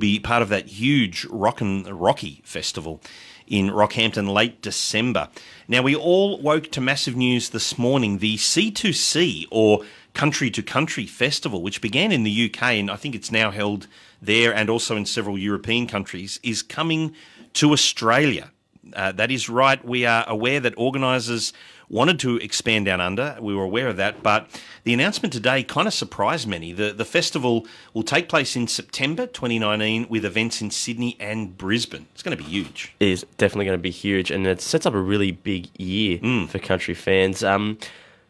be part of that huge Rockin Rocky Festival in Rockhampton late December. Now, we all woke to massive news this morning. The C2C, or Country to Country Festival, which began in the UK and I think it's now held there and also in several European countries, is coming to Australia. That is right. We are aware that organisers wanted to expand down under. We were aware of that, but the announcement today kind of surprised many. The festival will take place in September 2019 with events in Sydney and Brisbane. It's going to be huge. It is definitely going to be huge, and it sets up a really big year for country fans.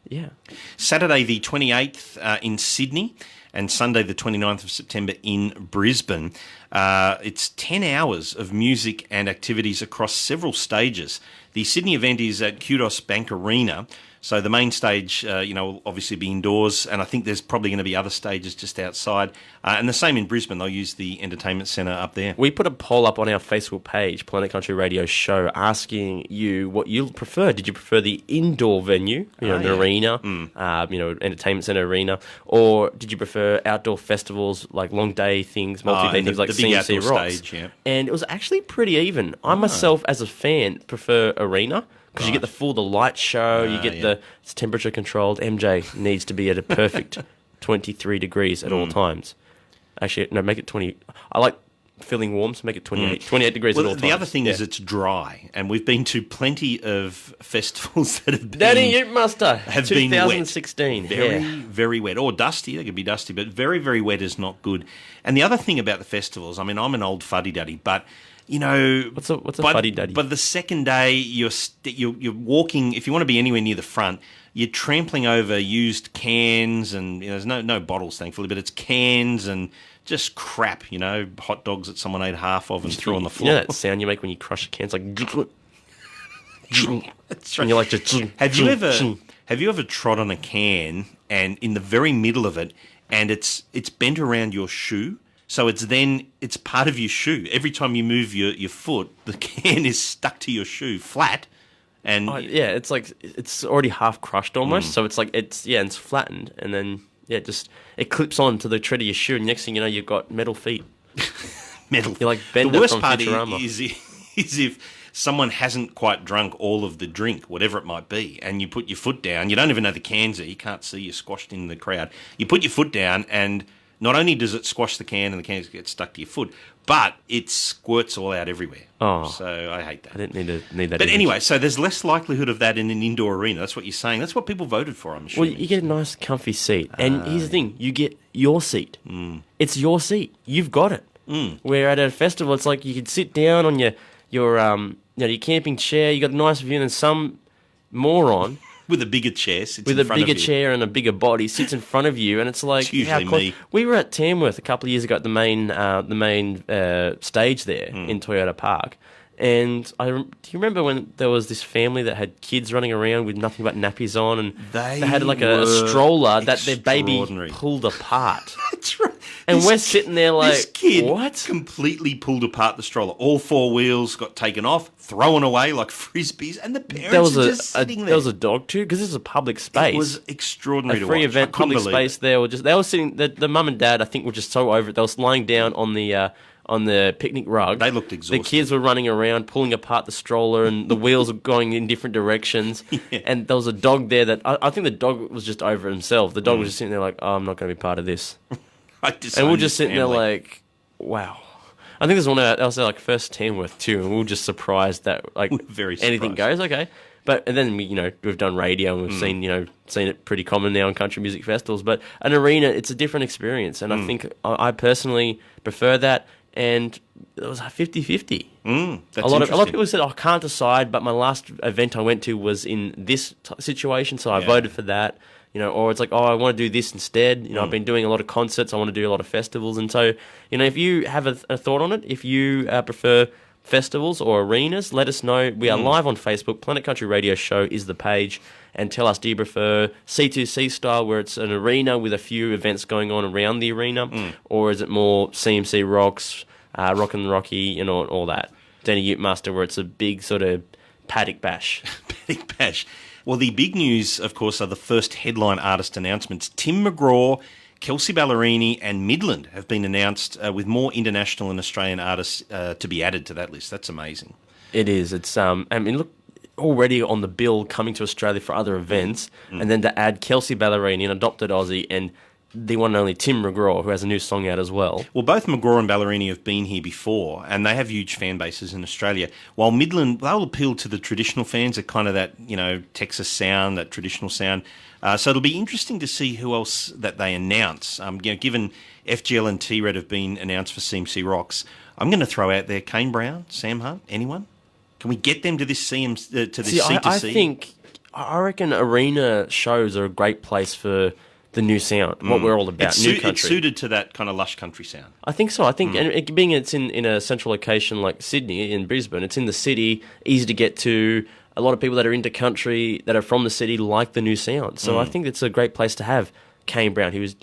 Yeah. Saturday the 28th in Sydney and Sunday the 29th of September in Brisbane. It's 10 hours of music and activities across several stages. The Sydney event is at Kudos Bank Arena, so the main stage, will obviously be indoors, and I think there's probably going to be other stages just outside. And the same in Brisbane, they'll use the entertainment centre up there. We put a poll up on our Facebook page, Planet Country Radio Show, asking you what you prefer. Did you prefer the indoor venue, an arena, entertainment centre arena, or did you prefer outdoor festivals like long day things, multi-day things like the big C2C outdoor Rocks? Stage, yeah. And it was actually pretty even. I myself, as a fan, prefer arena. Because you get the light show, you get it's temperature controlled. MJ needs to be at a perfect 23 degrees at all times. Actually, no, make it 20. I like feeling warm, so make it 28. 28 degrees at all times. The other thing is it's dry, and we've been to plenty of festivals that have been... Danny Ute Muster, have been wet. 2016. Very wet. Or dusty, they could be dusty, but very, very wet is not good. And the other thing about the festivals, I mean, I'm an old fuddy-duddy, but... what's a fuddy-duddy? But the second day, you're walking. If you want to be anywhere near the front, you're trampling over used cans, and there's no bottles, thankfully, but it's cans and just crap. Hot dogs that someone ate half of and threw on the floor. You know that sound you make when you crush a can? It's like. That's right. And you like to. Have you ever trod on a can and in the very middle of it, and it's bent around your shoe? So it's part of your shoe. Every time you move your foot, the can is stuck to your shoe flat. And it's like it's already half crushed almost. So it's like it's flattened, and then it clips on to the tread of your shoe, and next thing you know, you've got metal feet. Metal. You're like Bender the worst from part Futurama. is if someone hasn't quite drunk all of the drink, whatever it might be, and you put your foot down. You don't even know the cans are. You can't see. You're squashed in the crowd. You put your foot down and. Not only does it squash the can and the cans get stuck to your foot, but it squirts all out everywhere. Oh. So I hate that. I didn't need that. But anyway, so there's less likelihood of that in an indoor arena. That's what you're saying. That's what people voted for, I'm assuming. Well, you get a nice comfy seat. And here's the thing. You get your seat. It's your seat. You've got it. Where at a festival, it's like you could sit down on your camping chair. You got a nice view, and then some moron... With a bigger chair sits with in a front of you. bigger chair and a bigger body sits in front of you, and it's like it's usually me. We were at Tamworth a couple of years ago at the main stage there in Toyota Park, and do you remember when there was this family that had kids running around with nothing but nappies on, and they had like a stroller that their baby pulled apart. That's right. And we're sitting there like, this kid what? Completely pulled apart the stroller. All four wheels got taken off, thrown away like frisbees, and the parents were just sitting there. There was a dog too, because this is a public space. It was extraordinary to watch. A free event, public space there. They were sitting, the mum and dad, I think, were just so over it. They were lying down on the picnic rug. They looked exhausted. The kids were running around, pulling apart the stroller, and the wheels were going in different directions. Yeah. And there was a dog there that, I think the dog was just over himself. The dog was just sitting there like, oh, I'm not going to be part of this. And we're just sitting there like, wow. I think that was our first Tamworth too, and we were just surprised that like anything goes, okay. And then we've done radio and we've seen it pretty common now in country music festivals. But an arena, it's a different experience, and I think I personally prefer that. And it was 50-50. A lot of people said, I can't decide, but my last event I went to was in this situation, so I voted for that. Or it's like, I want to do this instead. I've been doing a lot of concerts. I want to do a lot of festivals. And so, if you have a thought on it, if you prefer festivals or arenas, let us know. We are live on Facebook. Planet Country Radio Show is the page. And tell us, do you prefer C2C style, where it's an arena with a few events going on around the arena? Or is it more CMC Rocks, Rockin Rocky, all that? Danny Ute Muster, where it's a big sort of paddock bash. Paddock bash. Well, the big news, of course, are the first headline artist announcements. Tim McGraw Kelsey Ballerini and Midland have been announced with more international and Australian artists to be added to that list. That's amazing. It is. It's I mean, look, already on the bill coming to Australia for other events, and then to add Kelsey Ballerini, an adopted Aussie, and the one and only Tim McGraw, who has a new song out as well. Well, both McGraw and Ballerini have been here before, and they have huge fan bases in Australia. While Midland, they'll appeal to the traditional fans, at kind of that, Texas sound, that traditional sound. So it'll be interesting to see who else that they announce. Given FGL and T-Red have been announced for CMC Rocks, I'm going to throw out there Kane Brown, Sam Hunt, anyone? Can we get them to this C2C? I reckon arena shows are a great place for the new sound, what we're all about, new country. It's suited to that kind of lush country sound. I think so. I think, and it's in a central location like Sydney, in Brisbane, it's in the city, easy to get to. A lot of people that are into country, that are from the city, like the new sound. So I think it's a great place to have Kane Brown, who is,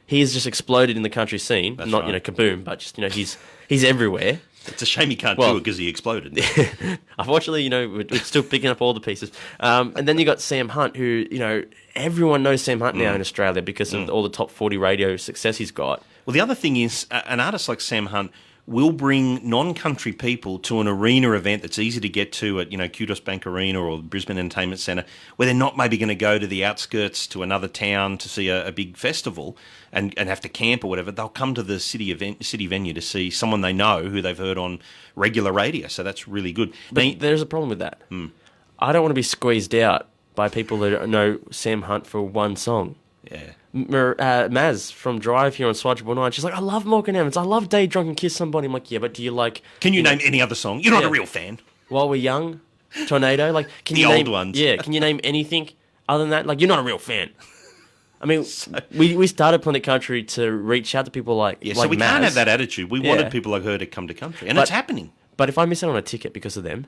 he has just exploded in the country scene. That's not, right. Kaboom, but just, he's everywhere. It's a shame he can't do it because he exploded. Unfortunately, we're still picking up all the pieces. And then you got Sam Hunt, who, everyone knows Sam Hunt now in Australia because of all the top 40 radio success he's got. Well, the other thing is, an artist like Sam Hunt will bring non-country people to an arena event that's easy to get to at, Kudos Bank Arena or Brisbane Entertainment Centre, where they're not maybe going to go to the outskirts to another town to see a big festival and have to camp or whatever. They'll come to the city venue to see someone they know who they've heard on regular radio. So that's really good. But there's a problem with that. I don't want to be squeezed out by people that know Sam Hunt for one song. Yeah. Maz from Drive here on Swatchable 9, she's like, I love Morgan Evans, I love Day Drunk and Kiss Somebody. I'm like, yeah, but do you like... Can you name any other song? You're not a real fan. While We're Young, Tornado, can the you old name... ones. Yeah, can you name anything other than that? You're not a real fan. I mean, we started Planet Country to reach out to people like so we Maz. can't have that attitude. We wanted people like her to come to country, and it's happening. But if I miss out on a ticket because of them...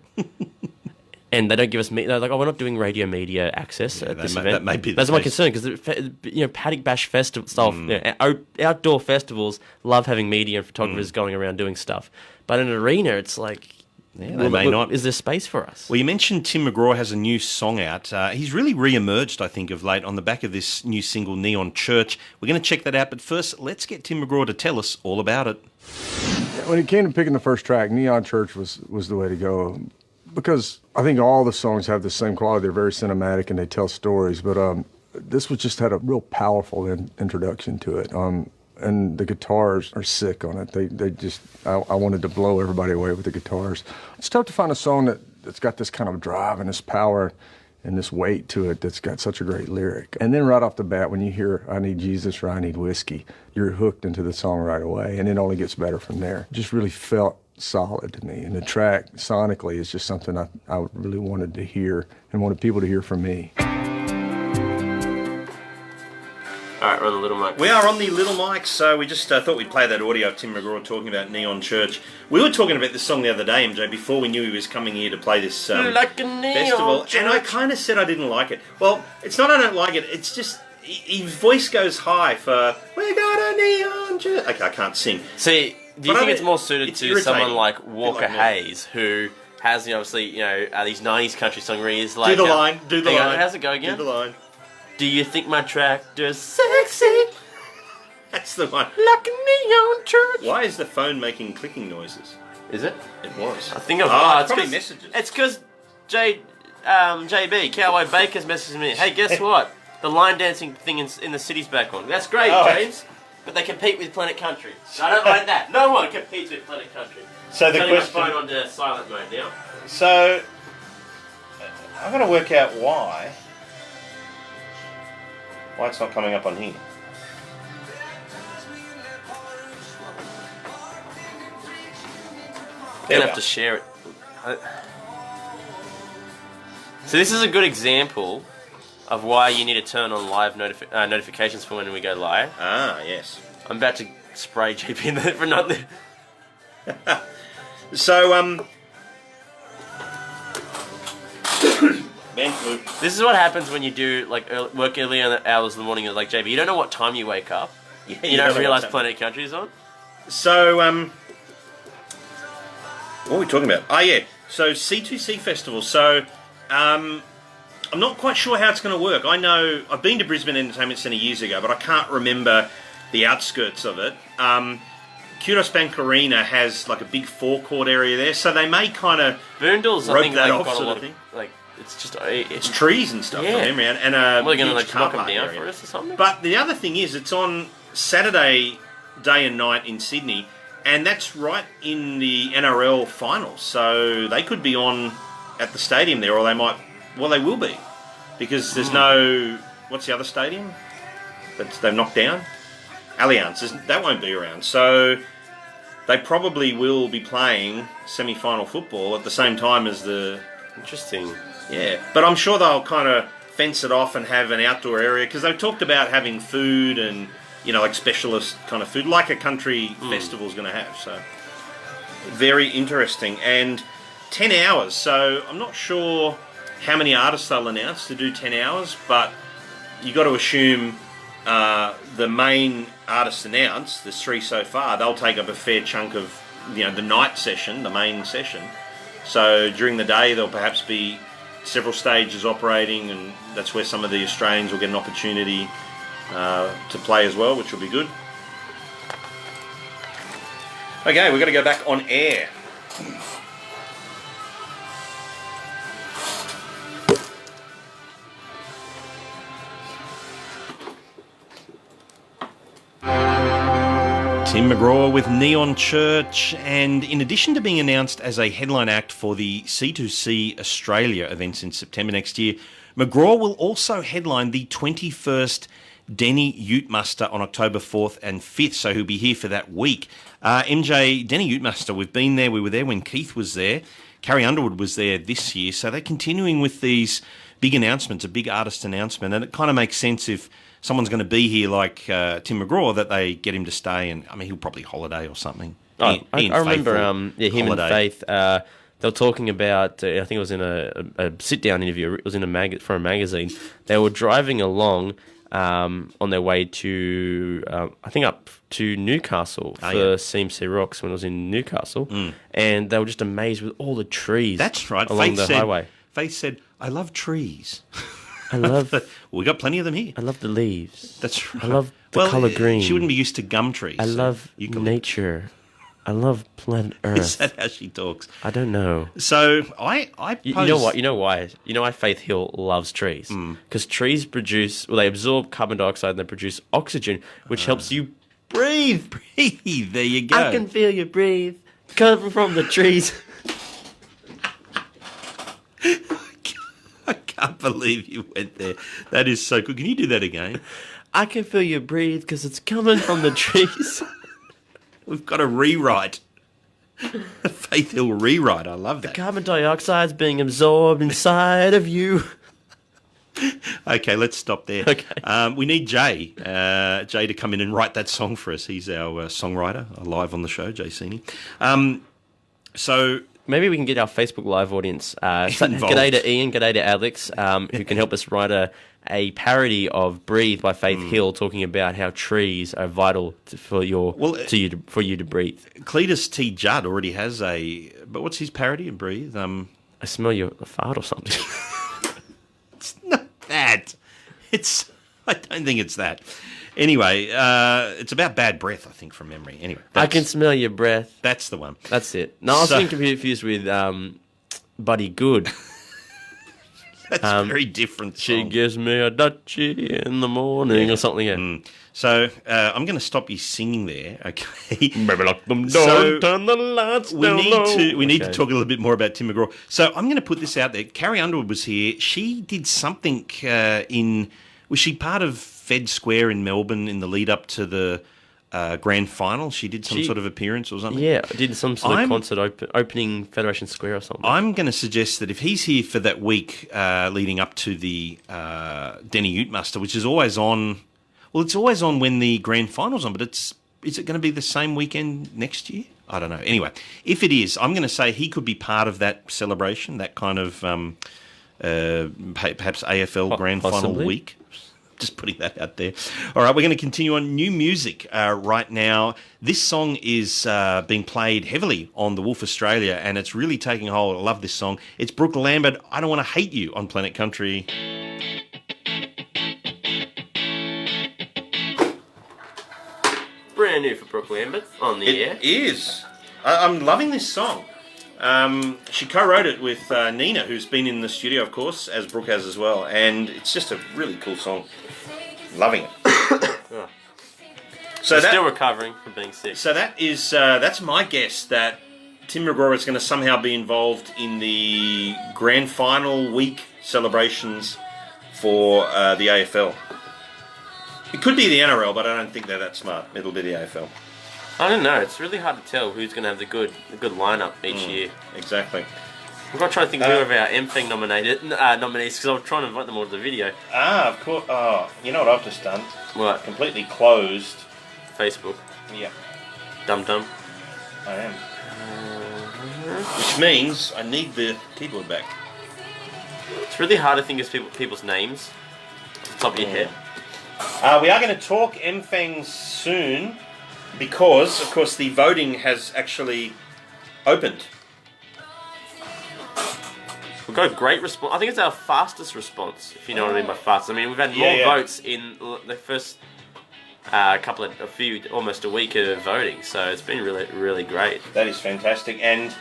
And they don't give us... They're like, we're not doing radio media access at this event. That may be the That's my case. concern, because, Paddock Bash festival style, outdoor festivals love having media and photographers going around doing stuff. But in an arena, it's like... they may not. Is there space for us? Well, you mentioned Tim McGraw has a new song out. He's really re-emerged, I think, of late on the back of this new single, Neon Church. We're going to check that out, but first, let's get Tim McGraw to tell us all about it. When it came to picking the first track, Neon Church was the way to go. Because I think all the songs have the same quality. They're very cinematic and they tell stories. But this had a real powerful introduction to it. And the guitars are sick on it. I wanted to blow everybody away with the guitars. It's tough to find a song that's got this kind of drive and this power and this weight to it that's got such a great lyric. And then right off the bat, when you hear I Need Jesus or I Need Whiskey, you're hooked into the song right away. And it only gets better from there. Just really felt solid to me, and the track sonically is just something I really wanted to hear and wanted people to hear from me. All right, we're on the little mic. We are on the little mic, so we just thought we'd play that audio of Tim McGraw talking about Neon Church. We were talking about this song the other day, MJ, before we knew he was coming here to play this like a neon festival, church. and I kind of said I didn't like it. Well, it's not I don't like it, it's just his voice goes high for, we got a neon church. Okay, I can't sing. See, do you think it's more suited to irritating. someone like Walker Like me. Hayes, who has, obviously, these 90s country song where he's like... Do the line. How's it go again? Do the line. Do you think my tractor's sexy? That's the one. Like a neon church. Why is the phone making clicking noises? Is it? It was. I think it's probably messages. It's because JB, Cowboy Baker's messaging me, hey, guess what? The line dancing thing in the city's back on. That's great, James. But they compete with Planet Country. I don't like that. No one competes with Planet Country. So the Turning question... my phone onto silent mode now. So, I've got to work out why it's not coming up on here. You're going to have to share it. So this is a good example of why you need to turn on live notifications for when we go live. Ah, yes. I'm about to spray GP in there for not... So, This is what happens when you do work early in the hours of the morning. Like JB, you don't know what time you wake up. Yeah, you don't realise Planet Country is on. So, what are we talking about? Oh, yeah. So, C2C Festival. So, I'm not quite sure how it's going to work. I know I've been to Brisbane Entertainment Centre years ago, but I can't remember the outskirts of it. Kudos Bank Arena has like a big forecourt area there, so they may kind of Boondles, I rope think that they've off got a sort lot of thing. like it's just It's trees and stuff Yeah. from memory, and a What, are they going to huge like car knock them park down area. for us or something? But the other thing is, it's on Saturday day and night in Sydney, and that's right in the NRL finals. So they could be on at the stadium there, or they might. Well, they will be, because there's no. What's the other stadium that they've knocked down? Allianz. That won't be around. So they probably will be playing semi-final football at the same time as the. Interesting. Yeah, but I'm sure they'll kind of fence it off and have an outdoor area, because they've talked about having food and, you know, like specialist kind of food, like a country festival's going to have. So very interesting. And 10 hours. So I'm not sure how many artists they'll announce to do 10 hours, but you got to assume the main artists announced, there's 3 so far, they'll take up a fair chunk of, you know, the night session, the main session. So during the day there'll perhaps be several stages operating, and that's where some of the Australians will get an opportunity to play as well, which will be good. Okay, we've got to go back on air. Tim McGraw with Neon Church, and in addition to being announced as a headline act for the C2C Australia events in September next year, McGraw will also headline the 21st Denny Ute Muster on October 4th and 5th, so he'll be here for that week. MJ, Denny Ute Muster, we've been there, we were there when Keith was there, Carrie Underwood was there this year, so they're continuing with these big announcements, a big artist announcement, and it kind of makes sense if someone's going to be here like Tim McGraw, that they get him to stay, and I mean, he'll probably holiday or something. I remember him holiday. and Faith, they were talking about, I think it was in a sit-down interview, it was in for a magazine. They were driving along on their way to, I think up to Newcastle for CMC Rocks when it was in Newcastle, and they were just amazed with all the trees. That's right. Along the highway. Faith said, "I love trees." I love. We got plenty of them here. I love the leaves. That's right. I love the colour green. She wouldn't be used to gum trees. I love nature. I love planet Earth. Is that how she talks? I don't know. So I You know what? You know why? You know why Faith Hill loves trees? Because trees they absorb carbon dioxide and they produce oxygen, which helps you breathe. Breathe. There you go. I can feel you breathe coming from the trees. I can't believe you went there. That is so good. Can you do that again? I can feel you breathe because it's coming from the trees. We've got a rewrite. A Faith Hill rewrite. I love that. Carbon dioxide's being absorbed inside of you. Okay, let's stop there. Okay. We need Jay. Jay to come in and write that song for us. He's our songwriter, live on the show, Jay Sini. So maybe we can get our Facebook Live audience. G'day to Ian, g'day to Alex, who can help us write a parody of "Breathe" by Faith Hill, talking about how trees are vital for you to breathe. Cletus T. Judd already has but what's his parody of "Breathe"? I smell your fart or something. It's not that. I don't think it's that. Anyway, it's about bad breath, I think, from memory. Anyway, I can smell your breath. That's the one. That's it. No, I was getting confused with Buddy Good. That's very different song. She gives me a Dutchie in the morning or something. Yeah. So I'm going to stop you singing there, okay? Baby, lock them down, turn the lights down low. We need to talk a little bit more about Tim McGraw. So I'm going to put this out there. Carrie Underwood was here. She did something was she part of Fed Square in Melbourne in the lead up to the grand final? She did some sort of appearance or something? Yeah, did some sort of concert opening Federation Square or something. I'm going to suggest that if he's here for that week leading up to the Denny Ute Muster, which is always on... Well, it's always on when the grand final's on, but is it going to be the same weekend next year? I don't know. Anyway, if it is, I'm going to say he could be part of that celebration, that kind of perhaps AFL grand final week Just putting that out there. All right, we're going to continue on new music right now. This song is being played heavily on The Wolf Australia, and it's really taking hold. I love this song. It's Brooke Lambert, I Don't Want to Hate You, on Planet Country. Brand new for Brooke Lambert on the air. It is. I'm loving this song. She co-wrote it with Nina, who's been in the studio, of course, as Brooke has as well, and it's just a really cool song. Loving it. Oh. So still recovering from being sick. So that's my guess that Tim McGraw is going to somehow be involved in the grand final week celebrations for the AFL. It could be the NRL, but I don't think they're that smart. It'll be the AFL. I don't know. It's really hard to tell who's going to have the good lineup each year. Exactly. I'm going to try to think who of our MFing nominees, because I'm trying to invite them all to the video. Of course. Oh, you know what I've just done? What? Completely closed. Facebook. Yeah. Dum. I am. Which means I need the keyboard back. It's really hard to think of people's names off the top of your head. We are going to talk MFangs soon because, of course, the voting has actually opened. We've got a great response. I think it's our fastest response, if you know what I mean by fast. I mean, we've had more votes in the first almost a week of voting, so it's been really, really great. That is fantastic, and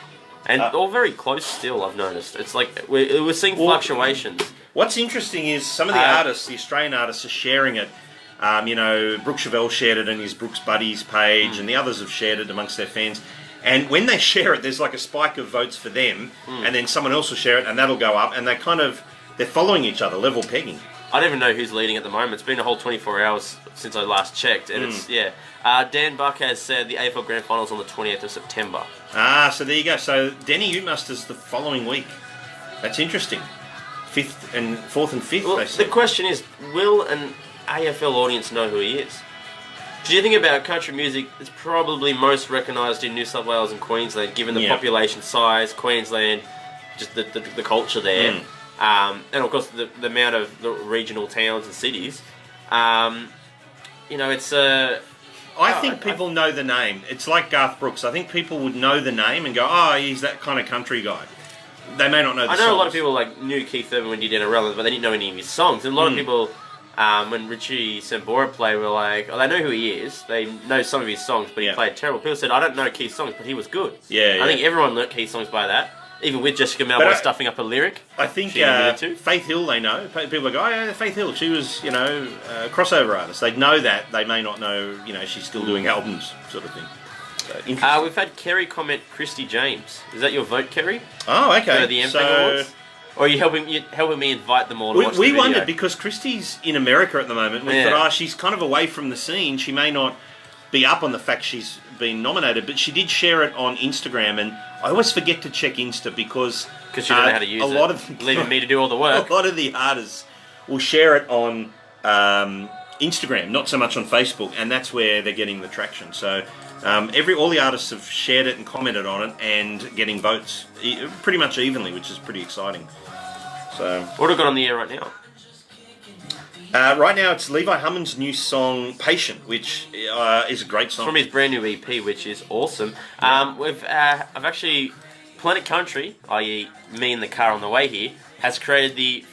all very close still. I've noticed it's like we're seeing fluctuations. What's interesting is some of the artists, the Australian artists, are sharing it. Brooke Chevelle shared it on his Brooks Buddies page, and the others have shared it amongst their fans. And when they share it, there's like a spike of votes for them, and then someone else will share it, and that'll go up, and they're following each other, level pegging. I don't even know who's leading at the moment. It's been a whole 24 hours since I last checked, and Dan Buck has said the AFL Grand Final's on the 28th of September. So there you go. So Denny Utmaster's the following week. That's interesting. 4th and 5th, well, they said. The question is, will an AFL audience know who he is? Because you think about country music, it's probably most recognised in New South Wales and Queensland, given the population size, Queensland, just the culture there, and of course the amount of the regional towns and cities. It's I think people know the name. It's like Garth Brooks. I think people would know the name and go, "Oh, he's that kind of country guy." They may not know the songs. I know a lot of people knew Keith Urban when he did NRL, but they didn't know any of his songs. And a lot of people, when Richie Sambora played, were like, they know who he is. They know some of his songs, but he played terrible. People said, I don't know Keith's songs, but he was good. I think everyone learnt Keith's songs by that. Even with Jessica Malboy stuffing up a lyric. I think Faith Hill they know. People go, oh, yeah, Faith Hill, she was, a crossover artist. They know that. They may not know, she's still doing albums, sort of thing. So, we've had Kerry comment Christy James. Is that your vote, Kerry? Oh, okay. For the MFing Awards? Or are you helping me invite them all to watch the video? We wondered, because Christy's in America at the moment. We thought, she's kind of away from the scene. She may not be up on the fact she's been nominated, but she did share it on Instagram, and I always forget to check Insta because you don't know how to use it. Leaving me to do all the work. A lot of the artists will share it on Instagram, not so much on Facebook, and that's where they're getting the traction. So all the artists have shared it and commented on it and getting votes pretty much evenly, which is pretty exciting. So what have we got on the air right now? Right now, it's Levi Hammond's new song "Patient," which is a great song from his brand new EP, which is awesome. I've actually Planet Country, i.e., me in the car on the way here, has created the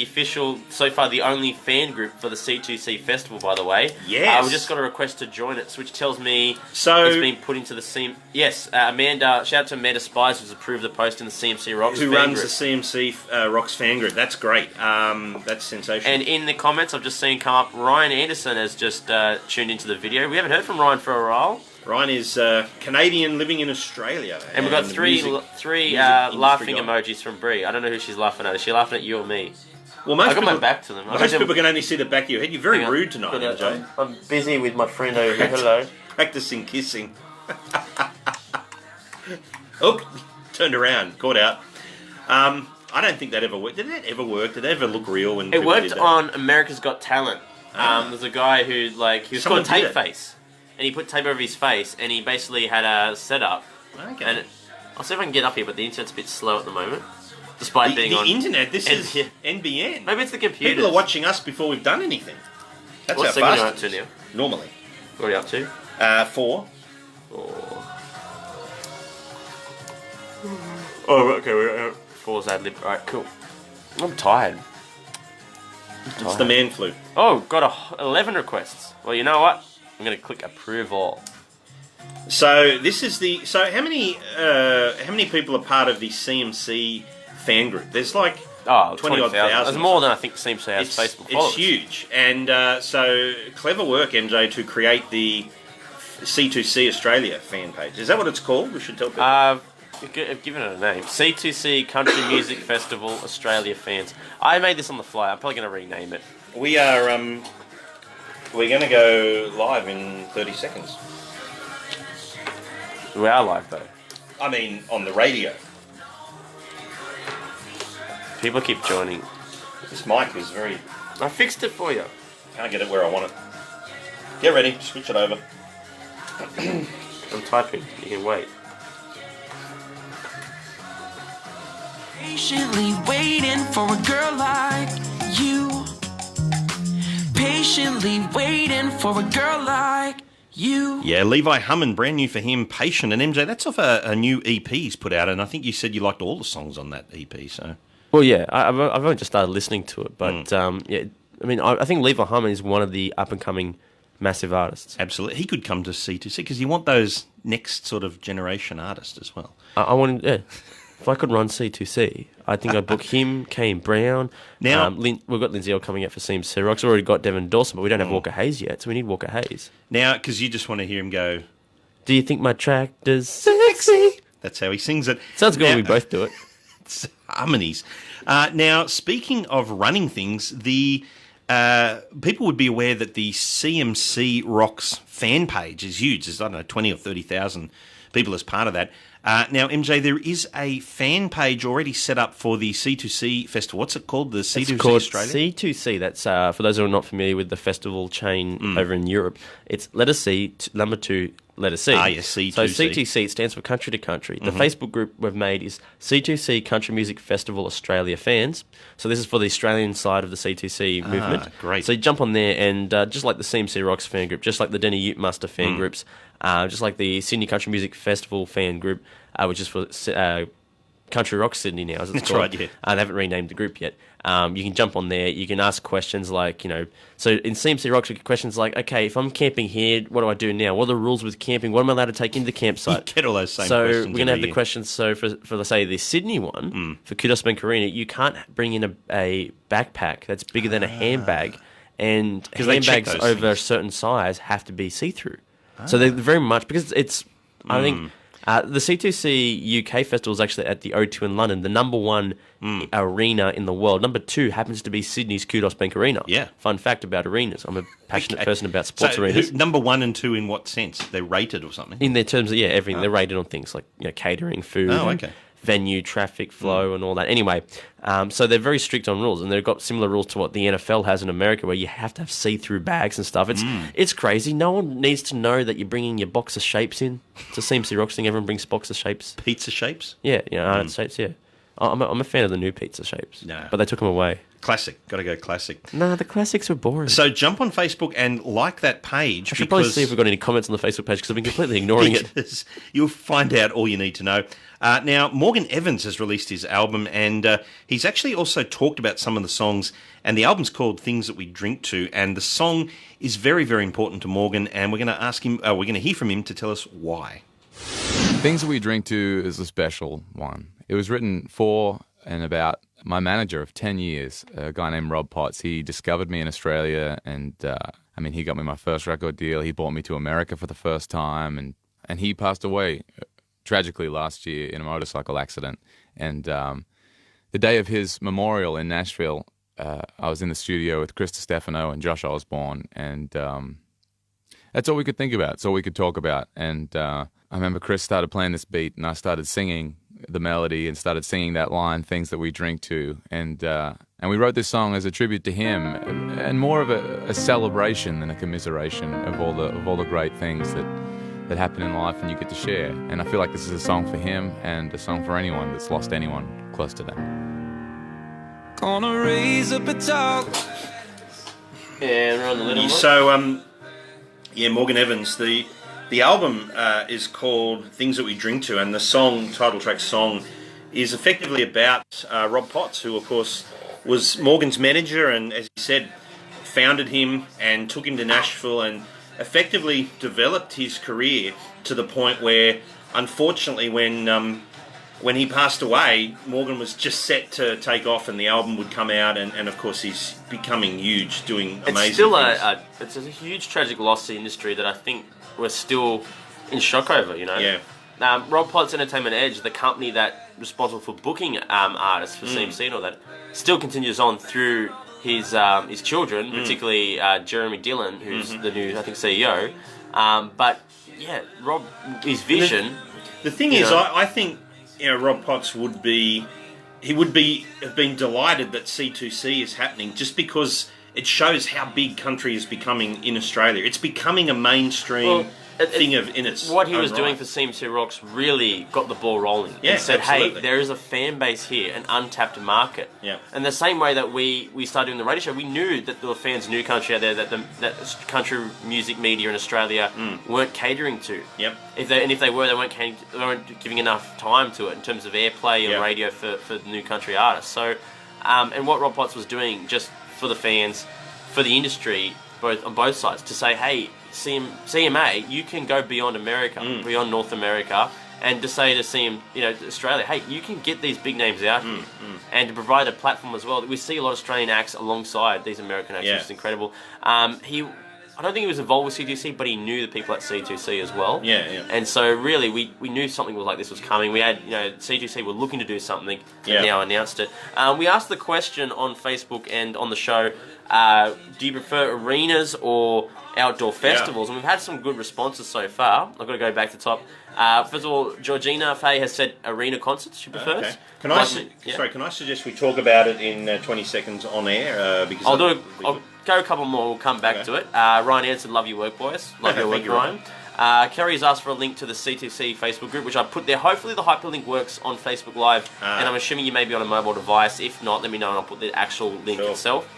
official, so far the only fan group for the C2C Festival, by the way. Yes. We just got a request to join it, which tells me it's been put into the CM... Yes, Amanda, shout out to Amanda Spies, who's approved the post in the CMC Rocks fan group. Who runs the CMC Rocks fan group. That's great. That's sensational. And in the comments, I've just seen come up, Ryan Anderson has just tuned into the video. We haven't heard from Ryan for a while. Ryan is Canadian living in Australia. And we've got three laughing emojis from Brie. I don't know who she's laughing at. Is she laughing at you or me? Well, I got my back to them. Most people can only see the back of your head. You're very rude tonight, MJ. I'm busy with my friend over here. Hello. Practicing kissing. Oh, turned around. Caught out. I don't think that ever worked. Did that ever work? Did they ever look real? When it worked on America's Got Talent. There's a guy who, he was called Tape Face. And he put tape over his face, and he basically had a setup. Okay. And I'll see if I can get up here, but the internet's a bit slow at the moment. Despite being the on internet, this and- is yeah. NBN. Maybe it's the computer. People are watching us before we've done anything. That's What how segment are you up fast to it is. now? Normally. What are you up to? 4. Oh, okay. We're 4's ad lib. All right, cool. I'm tired. It's the man flu. Oh, got 11 requests. Well, you know what? I'm going to click approve all. So this is the. So how many people are part of the CMC fan group? There's like 20,000. 20,000. There's more than I think CMC has Facebook followers. It's huge, and so clever work, MJ, to create the C2C Australia fan page. Is that what it's called? We should tell people. I've given it a name. C2C Country Music Festival Australia Fans. I made this on the fly. I'm probably going to rename it. We are we're going to go live in 30 seconds. We are live though. I mean, on the radio. People keep joining. This mic is very. I fixed it for you. Can't get it where I want it. Get ready. Switch it over. I'm typing. You can wait. Patiently waiting for a girl like you. Patiently waiting for a girl like you. Yeah, Levi Hummin, brand new for him, Patient. And MJ, that's off a new EP he's put out, and I think you said you liked all the songs on that EP, so... Well, yeah, I've only just started listening to it, but yeah, I mean, I think Levi Hummin is one of the up-and-coming massive artists. Absolutely. He could come to C2C, because you want those next sort of generation artists as well. I want, yeah. If I could run C2C, I think I'd book him, Kane Brown. Now- we've got Lindsay L coming out for CMC Rocks. We've already got Devin Dawson, but we don't have Walker Hayes yet, so we need Walker Hayes. Now, because you just want to hear him go, Do you think my tractor's sexy? that's how he sings it. Sounds good Now- when we both do it. It's harmonies. Now, speaking of running things, the people would be aware that the CMC Rocks fan page is huge. There's, I don't know, 20 or 30,000 people as part of that. Now, MJ, there is a fan page already set up for the C2C Festival. What's it called? The C2C It's called Australia? C2C. That's for those who are not familiar with the festival chain over in Europe. It's letter C, number 2, letter C. Ah, yes, C2C. So C2C stands for country to country. The Facebook group we've made is C2C Country Music Festival Australia Fans. So this is for the Australian side of the C2C movement. Great. So you jump on there and just like the CMC Rocks fan group, just like the Denny Ute Muster fan groups, just like the Sydney Country Music Festival fan group, which is for Country Rock Sydney now, as it's That's called. right, yeah. They haven't renamed the group yet. You can jump on there. You can ask questions like, so in CMC Rocks, we get questions like, okay, if I'm camping here, what do I do now? What are the rules with camping? What am I allowed to take into the campsite? You get all those same so questions we're going to have every the year. questions. So for let's say, the Sydney one, for Kudos Bankarina, you can't bring in a backpack that's bigger than a handbag. And 'Cause they check handbags those over a things. certain size have to be see-through. So they're very much, because it's, I think... the C2C UK Festival is actually at the O2 in London, the number 1 arena in the world. Number 2 happens to be Sydney's Kudos Bank Arena. Yeah. Fun fact about arenas. I'm a passionate Okay. person about sports So arenas. number 1 and 2 in what sense? They're rated or something? In their terms of, everything. They're rated on things like catering, food, Oh, okay. venue, traffic flow, and all that. Anyway, so they're very strict on rules, and they've got similar rules to what the NFL has in America, where you have to have see-through bags and stuff. It's crazy. No one needs to know that you're bringing your box of shapes in. It's a CMC Rocks thing. Everyone brings box of shapes. Pizza shapes? Yeah, shapes. Yeah, I'm a fan of the new pizza shapes. No. But they took them away. Classic. Got to go classic. No, the classics are boring. So jump on Facebook and like that page. I should probably see if we've got any comments on the Facebook page, because I've been completely ignoring it. because you'll find out all you need to know. Now, Morgan Evans has released his album, and he's actually also talked about some of the songs, and the album's called Things That We Drink To, and the song is very, very important to Morgan, and we're going to ask him, we're going to hear from him to tell us why. Things That We Drink To is a special one. It was written for and about my manager of 10 years, a guy named Rob Potts. He discovered me in Australia, and he got me my first record deal. He brought me to America for the first time, and he passed away tragically last year in a motorcycle accident. And the day of his memorial in Nashville, I was in the studio with Chris Stefano and Josh Osborne, and that's all we could think about. It's all we could talk about. And I remember Chris started playing this beat, and I started singing the melody and started singing that line, Things That We Drink To. And we wrote this song as a tribute to him, and more of a celebration than a commiseration of all the great things that happen in life and you get to share. And I feel like this is a song for him and a song for anyone that's lost anyone close to them. Gonna raise up a dog. And we're on the little one. So, Morgan Evans, the album is called Things That We Drink To, and the title track song, is effectively about Rob Potts, who, of course, was Morgan's manager and, as he said, founded him and took him to Nashville and effectively developed his career to the point where, unfortunately, when he passed away, Morgan was just set to take off and the album would come out, and of course he's becoming huge, doing amazing It's still things. it's a huge tragic loss to the industry that I think we're still in shock over, you know? Yeah. Rob Potts Entertainment Edge, the company that's responsible for booking artists for CMC and all that, still continues on through his children, particularly Jeremy Dillon, who's the new, I think, CEO. But, yeah, Rob, his vision... The thing is, I think Rob Potts have been delighted that C2C is happening just because it shows how big country is becoming in Australia. It's becoming a mainstream thing in its what he was own doing right. for CMC Rocks really got the ball rolling. Yeah, and said, absolutely. hey, there is a fan base here, an untapped market. Yeah. And the same way that we started doing the radio show, we knew that there were fans new country out there that country music media in Australia weren't catering to. Yep. If they were, they weren't giving enough time to it in terms of airplay and radio for new country artists. So, and what Rob Potts was doing just for the fans, for the industry, on both sides, to say, hey, CMA, you can go beyond America, beyond North America, and to say to Australia, hey, you can get these big names out here, and to provide a platform as well. We see a lot of Australian acts alongside these American acts, which is incredible. I don't think he was involved with C2C, but he knew the people at C2C as well. Yeah, yeah. And so really, we knew something like this was coming. We had, C2C were looking to do something, and now announced it. We asked the question on Facebook and on the show, do you prefer arenas or outdoor festivals? And we've had some good responses so far. I've got to go back to the top. First of all, Georgina Faye has said arena concerts she prefers. Okay. Can I suggest we talk about it in 20 seconds on air? Because I'll go a couple more. We'll come back to it. Ryan Anderson, love your work, boys. Love your work, Thank you, Ryan. Kerry's asked for a link to the C2C Facebook group, which I put there. Hopefully the hyperlink works on Facebook Live, and I'm assuming you may be on a mobile device. If not, let me know and I'll put the actual link itself.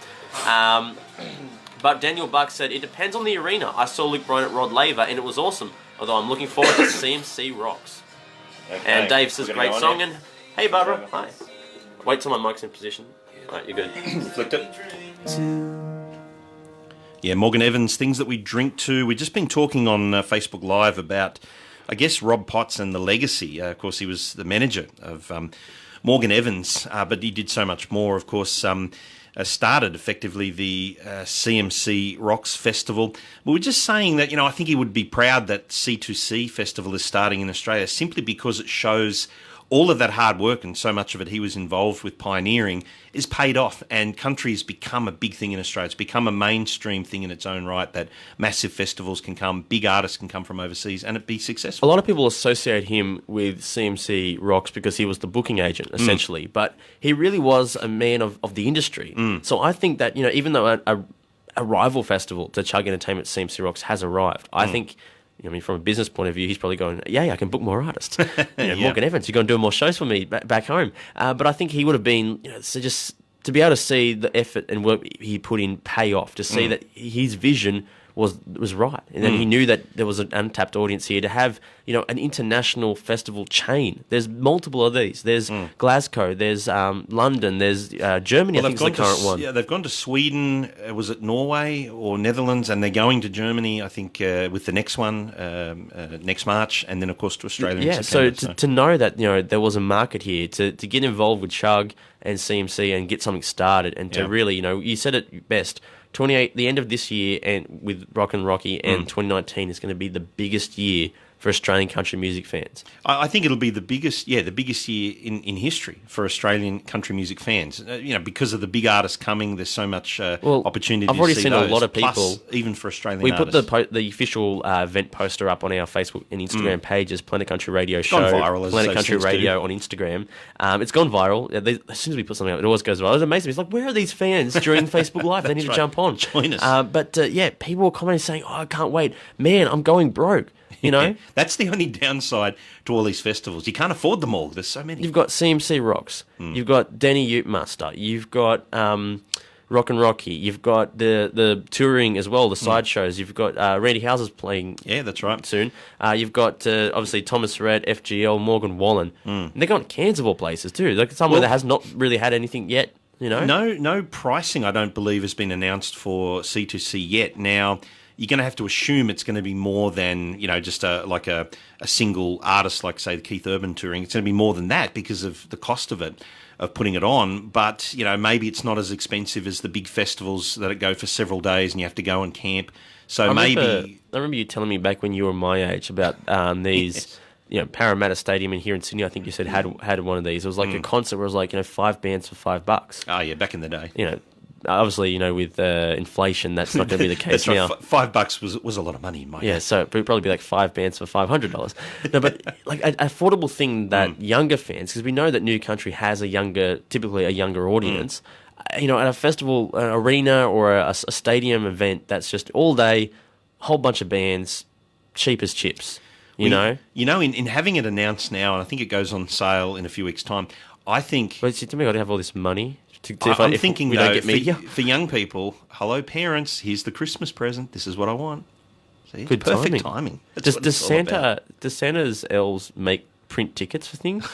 But Daniel Buck said, it depends on the arena. I saw Luke Bryan at Rod Laver and it was awesome, although I'm looking forward to CMC Rocks. Okay. And Dave says, great song, and hey Barbara, hi. Wait till my mic's in position. Alright, you're good. Flicked it. Yeah, Morgan Evans, Things That We Drink To. We've just been talking on Facebook Live about, I guess, Rob Potts and the legacy. Of course, he was the manager of Morgan Evans, but he did so much more. Of course, started effectively the CMC Rocks Festival. We were just saying that, I think he would be proud that C2C Festival is starting in Australia simply because it shows all of that hard work and so much of it he was involved with pioneering is paid off, and country has become a big thing in Australia. It's become a mainstream thing in its own right, that massive festivals can come, big artists can come from overseas and it be successful. A lot of people associate him with CMC Rocks because he was the booking agent, essentially, but he really was a man of the industry. So I think that, even though a rival festival to Chug Entertainment, CMC Rocks, has arrived, I think... from a business point of view, he's probably going, yeah, I can book more artists. Morgan Evans, you're going to do more shows for me back home. But I think he would have been, so just to be able to see the effort and work he put in pay off, to see that his vision was right, and then he knew that there was an untapped audience here to have an international festival chain. There's multiple of these. There's Glasgow, there's London, there's Germany. I think is the current one. Yeah, they've gone to Sweden. Was it Norway or Netherlands? And they're going to Germany, I think, with the next one next March, and then of course to Australia. Yeah, in September, so to know that there was a market here to get involved with Chug and CMC and get something started, and to really you said it best. The end of this year and with Rockin Rocky and 2019 is going to be the biggest year for Australian country music fans. I think it'll be the biggest year in history for Australian country music fans. Because of the big artists coming, there's so much opportunity. I've already to see seen those, a lot of people, plus, even for Australian we artists. put the official event poster up on our Facebook and Instagram pages, Planet Country Radio Show, gone viral, as Planet those Country things Radio do. on Instagram. It's gone viral. As soon as we put something up, it always goes viral. It was amazing. It's like, where are these fans during Facebook Live? They need to jump on. Join us. But people were commenting saying, I can't wait. Man, I'm going broke. You know, That's the only downside to all these festivals. You can't afford them all. There's so many. you've got CMC Rocks, you've got Denny Utemaster, you've got Rockin Rocky, you've got the touring as well, the side shows. You've got Randy Houser's playing. Yeah, that's right. Soon. You've got obviously Thomas Rhett, FGL, Morgan Wallen. And they've got Cairns of all places too. Like somewhere that has not really had anything yet. You know, No pricing, I don't believe, has been announced for C2C yet. Now, you're going to have to assume it's going to be more than, just a single artist like, say, the Keith Urban touring. It's going to be more than that because of the cost of it, of putting it on. But, maybe it's not as expensive as the big festivals that go for several days and you have to go and camp. So I maybe... remember you telling me back when you were my age about these... Yes. Parramatta Stadium in here in Sydney, I think you said had one of these. It was like a concert where it was like 5 bands for $5. Oh yeah, back in the day. Obviously, with inflation, that's not going to be the case that's now. Right. $5 was a lot of money in my day. Yeah, so it would probably be like 5 bands for $500. No, but like an affordable thing that younger fans, because we know that New Country has typically a younger audience. At a festival, an arena, or a stadium event that's just all day, whole bunch of bands, cheap as chips. In having it announced now, and I think it goes on sale in a few weeks' time, I think... But to me, I'd have all this money. I'm thinking, we don't get media. For young people, hello parents, here's the Christmas present, this is what I want. See, Good perfect timing. Does Santa's elves make print tickets for things?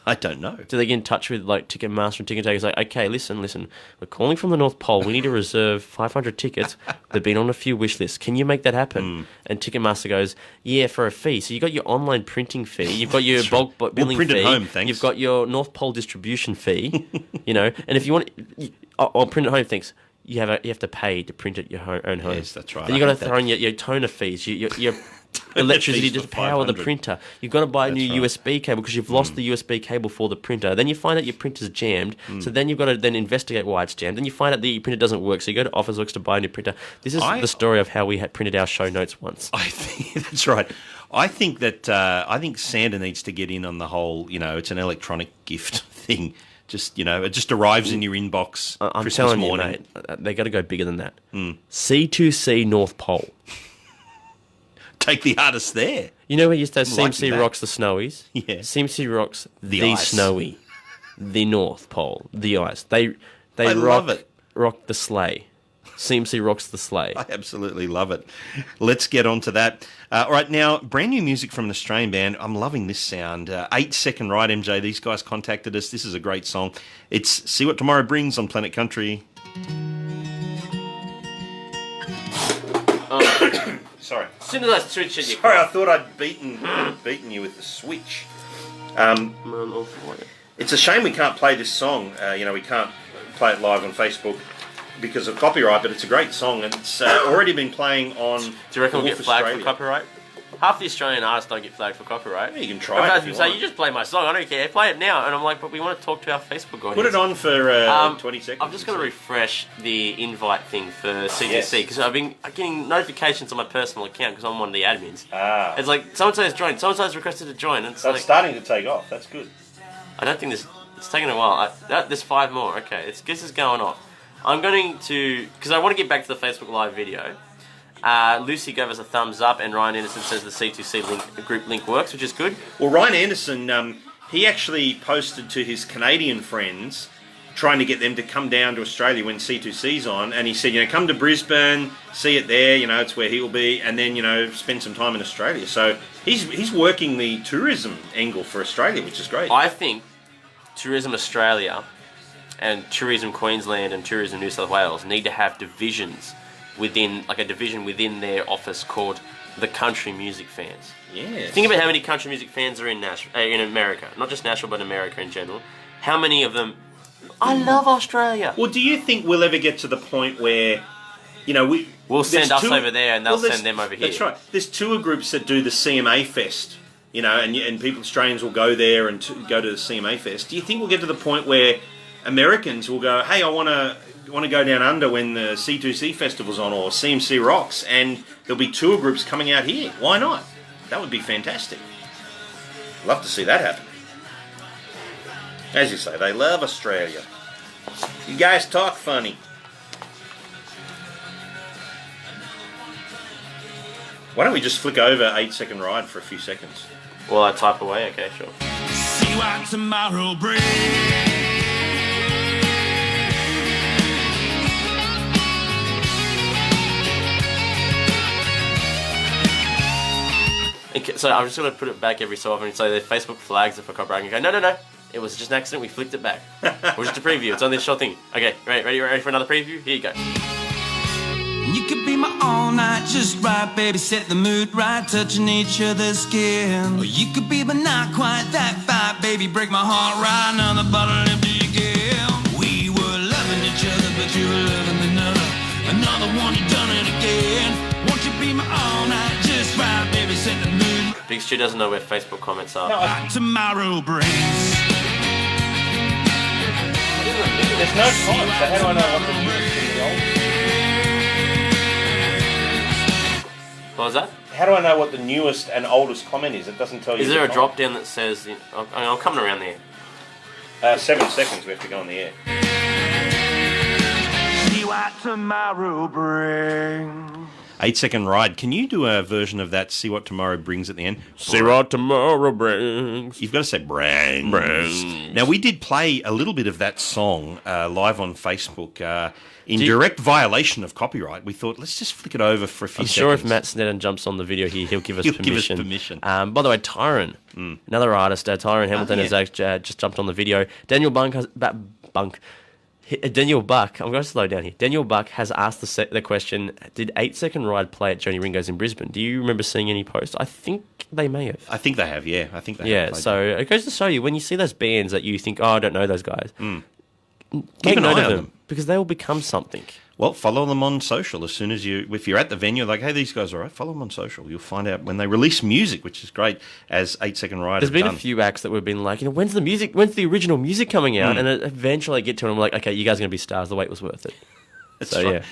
I don't know. Do they get in touch with Ticketmaster and ticket takers? Like, okay, listen, we're calling from the North Pole. We need to reserve 500 tickets. They've been on a few wish lists. Can you make that happen? And Ticketmaster goes, yeah, for a fee. So you got your online printing fee. You've got your bulk billing print fee. At home, thanks. You've got your North Pole distribution fee. And if you want, I'll print at home. Thanks. You have to pay to print at your own home. Yes, that's right. Then you got to throw in your toner fees. Your electricity to power the printer. You've got to buy a new USB cable because you've lost the USB cable for the printer. Then you find out your printer's jammed. So then you've got to then investigate why it's jammed. Then you find out that your printer doesn't work. So you go to Officeworks to buy a new printer. This is the story of how we had printed our show notes once. I think that's right. I think that Santa needs to get in on the whole. It's an electronic gift thing. Just it just arrives in your inbox. I'm Christmas telling morning. you, mate, they got to go bigger than that. C2C North Pole. Take the artist there. You know where you used to have Like CMC that. Rocks the Snowies? Yeah. CMC Rocks the ice. Snowy, the North Pole, the ice. They I love it. rock the sleigh. CMC rocks the sleigh. I absolutely love it. Let's get on to that. All right, now, brand new music from an Australian band. I'm loving this sound. 8 Second Ride, MJ. These guys contacted us. This is a great song. It's See What Tomorrow Brings on Planet Country. Sorry. As soon as I switch it, Sorry, I thought I'd beaten you with the switch. It's a shame we can't play this song. We can't play it live on Facebook because of copyright, but it's a great song, and it's already been playing on. Do you reckon we'll get Wolf flagged Australia. for copyright? Half the Australian artists don't get flagged for copyright. Yeah, you can try it if you want. You just play my song. I don't care. Play it now. And I'm like, but we want to talk to our Facebook audience. Put it on for 20 seconds. I'm just going to refresh the invite thing for C2C Yes. because I've been getting notifications on my personal account because I'm one of the admins. Ah. It's like someone says join. Someone says requested to join. And it's So like it's starting to take off. That's good. I don't think it's taken a while. There's 5 more. Okay, this is going off. I'm going to because I want to get back to the Facebook Live video. Lucy gave us a thumbs up, and Ryan Anderson says the C2C group link works, which is good. Well, Ryan Anderson, he actually posted to his Canadian friends, trying to get them to come down to Australia when C2C's on, and he said, come to Brisbane, see it there, it's where he'll be, and then, spend some time in Australia. So he's working the tourism angle for Australia, which is great. I think Tourism Australia and Tourism Queensland and Tourism New South Wales need to have divisions within their office called the Country Music Fans. Yeah. Think about how many country music fans are in America, not just Nashville, but America in general. How many of them? I love Australia. Well, do you think we'll ever get to the point where, We'll send us two- over there and they'll there's- send them over here. That's right. There's tour groups that do the CMA Fest, and people, Australians will go there and go to the CMA Fest. Do you think we'll get to the point where Americans will go, hey, I want to go down under when the C2C Festival's on or CMC Rocks, and there'll be tour groups coming out here? Why not? That would be fantastic. Love to see that happen. As you say, they love Australia. You guys talk funny. Why don't we just flick over 8 Second Ride for a few seconds? Well, I type away. Okay, sure. See what tomorrow brings. Okay, so I'm just going to put it back every so often and say the Facebook flags are for copyright. And go, no. It was just an accident. We flicked it back. It was just a preview. It's on this short thing. Okay, ready for another preview? Here you go. You could be my all night just right, baby, set the mood right, touching each other's skin. Or you could be but not quite that fine, baby, break my heart right, another bottle empty again. We were loving each other, but you were loving another one, you done it again. Won't you be my all night just right, baby, set the mood. Big Stu doesn't know where Facebook comments are. What tomorrow brings. There's no time, so how do I know what the newest and the oldest? What was that? How do I know what the newest and oldest comment is? It doesn't tell you. Is there a the drop down that says... I'm coming around there. 7 seconds we have to go on the air. See what tomorrow brings. 8 Second Ride. Can you do a version of that, See What Tomorrow Brings at the end? See what tomorrow brings. You've got to say brings. Now, we did play a little bit of that song live on Facebook in direct violation of copyright. We thought, let's just flick it over for a few seconds. I'm sure if Matt Sneddon jumps on the video here, he'll give us He'll permission. give us permission. By the way, Tyron, another artist, Tyron Hamilton has just jumped on the video. Daniel Buck, I'm going to slow down here. Daniel Buck has asked the question, did 8 Second Ride play at Johnny Ringo's in Brisbane? Do you remember seeing any posts? I think they may have. I think they have, yeah. I think they have. Yeah, so it goes to show you, when you see those bands that you think, I don't know those guys, Keep an note eye of on them, because they will become something. Well, follow them on social as soon as if you're at the venue, like, hey, these guys are all right, follow them on social. You'll find out when they release music, which is great, as 8 Second Ride There's have been done. a few acts that we've been like, when's the original music coming out? And eventually I get to it and I'm like, okay, you guys are going to be stars. The wait was worth it. That's So, right. yeah.